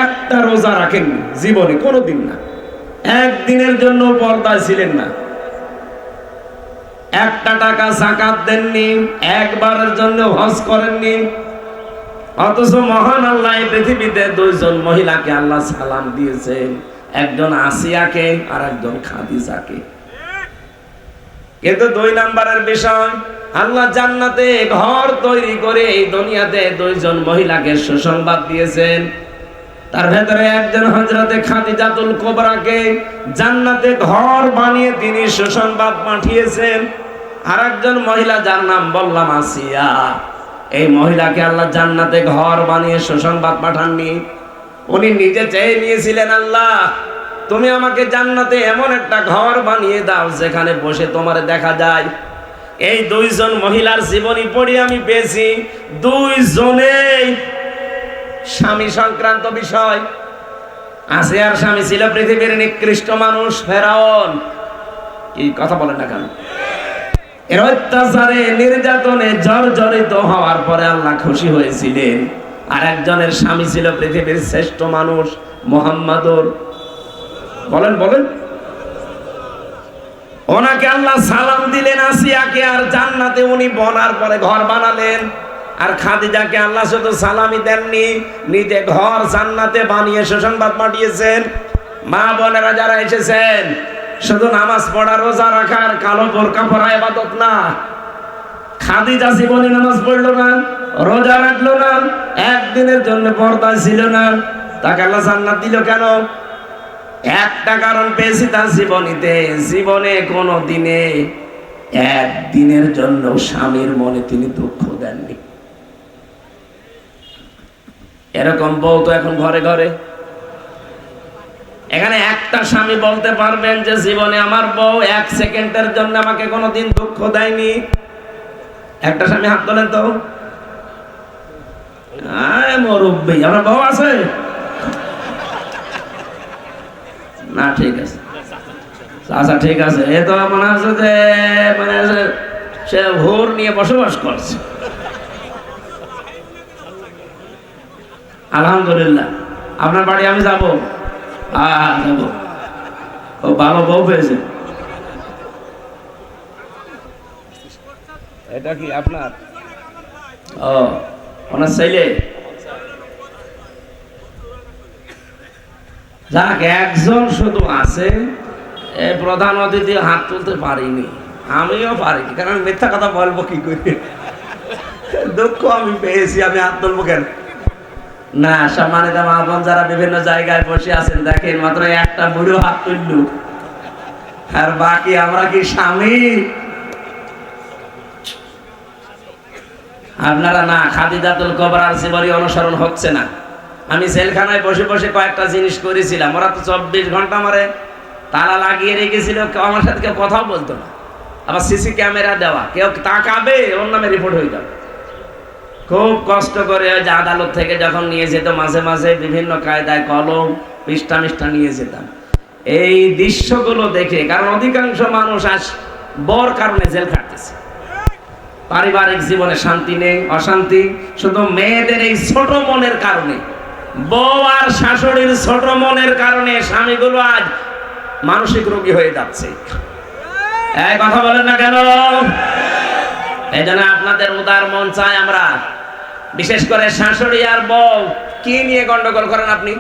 একটা রোজা রাখেননি জীবনে, কোনোদিন না। একদিনের জন্য পর্দায় ছিলেন না, একটা টাকা যাকাত দেননি, একবারের জন্য হজ করেননি। অথচ মহান আল্লাহ এই পৃথিবীতে 2 জন মহিলাকে আল্লাহ সালাম দিয়েছেন, একজন আসিয়াকে আর একজন খাদিজাকে। কিন্তু 2 নাম্বারের বিষয়, আল্লাহ জান্নাতে ঘর তৈরি করে এই দুনিয়াতে 2 জন মহিলাকে সুসংবাদ দিয়েছেন। তার ভেতরে একজন হযরতে খাদিজাতুল কুবরাকে জান্নাতে ঘর বানিয়ে তিনি সুসংবাদ পাঠিয়েছেন। আর একজন মহিলা যার নাম বললাম আসিয়া, এই মহিলাকে আল্লাহ জান্নাতে ঘর বানিয়ে সুসংবাদ পাঠাননি, উনি নিজে চেয়ে নিয়েছিলেন, আল্লাহ তুমি আমাকে জান্নাতে এমন একটা ঘর বানিয়ে দাও যেখানে বসে তোমারে দেখা যায়। এই 2 জন মহিলার জীবনী পড়ে আমি পেয়েছি 2 জনেই স্বামী সংক্রান্ত বিষয়। আসিয়ার স্বামী ছিল পৃথিবীর নিকৃষ্ট মানুষ ফেরাউন। কি কথা বলেন না কেন? এর অত্যাচারে নির্যাতনে জর্জরিত হওয়ার পরে আল্লাহ খুশি হয়েছিলেন। আর একজনের স্বামী ছিল পৃথিবীর শ্রেষ্ঠ মানুষ মুহাম্মাদুর, বলেন বলেন, ওনাকে আল্লাহ সালাম দিলেন আসিয়াকে, আর জান্নাতে উনি বনার পরে ঘর বানালেন। আর খাদিজাকে আল্লাহ শুধু সালামই দেননি, নিজে ঘর জান্নাতে বানিয়ে সুসংবাদ পাঠিয়েছেন। মা বোনেরা যারা এসেছেন, শুধু নামাজ পড়া, রোজা রাখা আর কালো বোরকা পরা ইবাদত না। খাদিজা জীবনে নামাজ পড়লো না, রোজা রাখলো না, একদিনের জন্য পর্দা ছিল না, তাকে আল্লাহ জান্নাত দিল কেন? একটা কারণ পেয়েছি তার জীবনীতে, জীবনে কোনো দিনে একদিনের জন্য স্বামীর মনে তিনি দুঃখ দেননি। এরকম বউ তো এখন ঘরে ঘরে। এখানে একটা স্বামী বলতে পারবেন যে জীবনে আমার বউ 1 সেকেন্ডের জন্য আমাকে কোনোদিন দুঃখ দেয়নি? একটা স্বামী হাত তোলেন তো। আরে মুরব্বি, আমার বউ আছে না? ঠিক আছে, আচ্ছা ঠিক আছে। এ তো মনে হচ্ছে যে মানে সে ভোর নিয়ে বসবাস করছে। আলহামদুলিল্লাহ। আপনার বাড়ি আমি যাবো, যাবো। ও ভালো বউ পেয়েছে। এটা কি আপনার? ও, ওনার ছেলে। যাক, একজন শুধু আছে, এই প্রধান অতিথি হাত তুলতে পারিনি, আমিও পারিনি, কারণ মিথ্যা কথা বলবো কি করে? দুঃখ আমি পেয়েছি, আমি হাত তুলবো কেন? না, সম্মানিত মা বোন যারা বিভিন্ন জায়গায় বসে আছেন, দেখেন মাত্র একটা বুড়ো হাত তুলল, আর বাকি আমরা কি স্বামী? আপনারা না, খাদিজাতুল কুবরার জীবনী অনুসরণ হচ্ছে না। আমি জেলখানায় বসে বসে কয়েকটা জিনিস করেছিলাম। ওরা তো 24 ঘন্টা আমারে তালা লাগিয়ে রেখেছিল, কেউ আমার সাথে কেউ কথাও বলতো না। আবার সিসি ক্যামেরা দেওয়া, কেউ তাকাবে ওর নামে রিপোর্ট হয়ে যাবে। খুব কষ্ট করে ওই যে আদালত থেকে যখন নিয়ে যেত, মাঝে মাঝে বিভিন্ন কায়দায় কলম পৃষ্ঠা মিষ্ঠা নিয়ে যেতাম। এই দৃশ্যগুলো দেখে, কারণ অধিকাংশ মানুষ আজ বর কারণে জেল খাটতেছে, পারিবারিক জীবনে শান্তি নেই, অশান্তি শুধু মেয়েদের এই ছোট মনের কারণে, বউ আর শাশুড়ির ছোট মনের কারণে স্বামীগুলো আজ মানসিক রোগী হয়ে যাচ্ছে। এই কথা বলেন না কেন? এই জন্য আপনাদের উদার মন চাই আমরা, বিশেষ করে শাশুড়ি আর বউ কি নিয়ে গন্ডগোল করেন আপনি?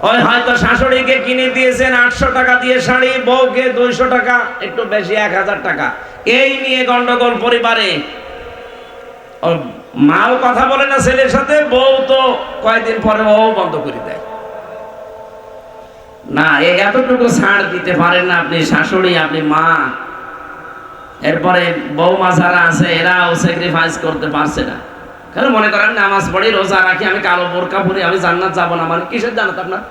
ওই হয়তো শাশুড়িকে কিনে দিয়েছেন 800 টাকা দিয়ে শাড়ি, বউকে 200 টাকা, একটু বেশি 1000 টাকা, এই নিয়ে গন্ডগোল পরিবারে। মাও কথা বলে না ছেলের সাথে, বউ তো কয়েকদিন পরে বউ বন্ধ করে দেয়। না, এই এতটুকু ছাড় দিতে পারেন না আপনি, শাশুড়ি, আপনি মা। এরপরে বৌমা যারা আছে এরাও স্যাক্রিফাইস করতে পারছে না। কেন মনে করেন নামাজ পড়ি, রোজা রাখি, আমি কালো বোরকা পরি, আমি জান্নাত যাবো না? মানে কিসের জান্নাত আপনার?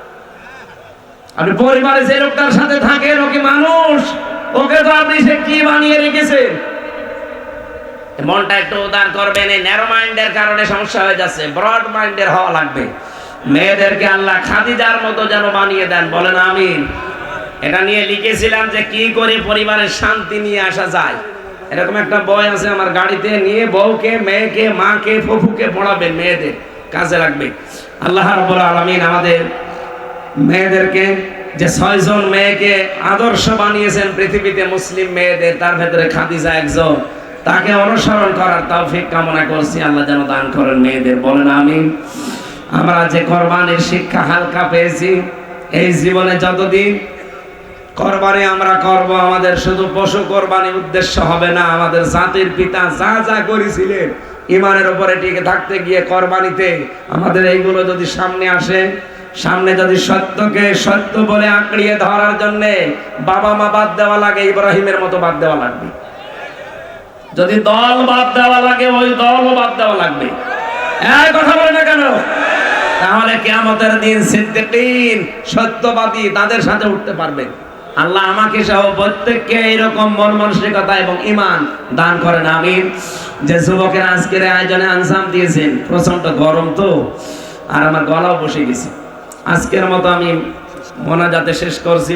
আপনি পরিবারে যে লোকটার সাথে থাকেন ও কি মানুষ? ওকে তো আপনি সে কি বানিয়ে রেখেছেন? মনটা একটু উদার করবেন। এই ন্যারো মাইন্ডের কারণে সমস্যা হয়ে যাচ্ছে, ব্রড মাইন্ডের হওয়া লাগবে। মেয়েদেরকে আল্লাহ খাদিজার মতো যেন বানিয়ে দেন, বলেন আমিন। এটা নিয়ে লিখেছিলাম যে কি করে পরিবারের শান্তি নিয়ে আসা যায়। এরকম একটা বই আছে আমার গাড়িতে, নিয়ে বউকে, মেয়েকে, মাকে, ফুফুকে পড়াবেন, মেয়েদের কাজে লাগবে। আল্লাহ রাব্বুল আলামিন আমাদের মেয়েদেরকে যে 6 জন মেয়েকে আদর্শ বানিয়েছেন পৃথিবীতে মুসলিম মেয়েদের, তার ভেতরে খাদিজা একজন। তাকে অনুসরণ করার তৌফিক কামনা করছি, আল্লাহ যেন দান করেন মেয়েদের, বলেন আমিন। আমরা যে কোরবানির শিক্ষা হালকা পেয়েছি, এই জীবনে যতদিন কোরবানি আমরা করব, আমাদের শুধু পশু কোরবানি উদ্দেশ্য হবে না। আমাদের জাতির পিতা যা যা করেছিলেন ইমানের উপরে টিকে থাকতে গিয়ে কোরবানিতে, আমাদের এইগুলো যদি সামনে আসে, সামনে যদি সত্যকে সত্য বলে আঁকড়িয়ে ধরার জন্য বাবা মা বাদ দেওয়া লাগে, ইব্রাহিমের মতো বাদ দেওয়া লাগবে। যদি দল বাদ দেওয়া লাগে, ওই দলও বাদ দেওয়া লাগবে। এই কথা বলে না কেন? তাহলে কিয়ামতের দিন সিদ্দিকিন, সত্যবাদী, তাদের সাথে উঠতে পারবেন। আল্লাহ আমাকে সহ প্রত্যেককে এইরকম মন মানসিকতা এবং ঈমান দান করেন, আমিন। যে যুবকের আজকের আয়োজনে আনসাম দিয়েছেন, প্রচন্ড গরম তো, আর আমার গলাও বসে গেছে। আজকের মতো আমি মোনাজাতে শেষ করছি।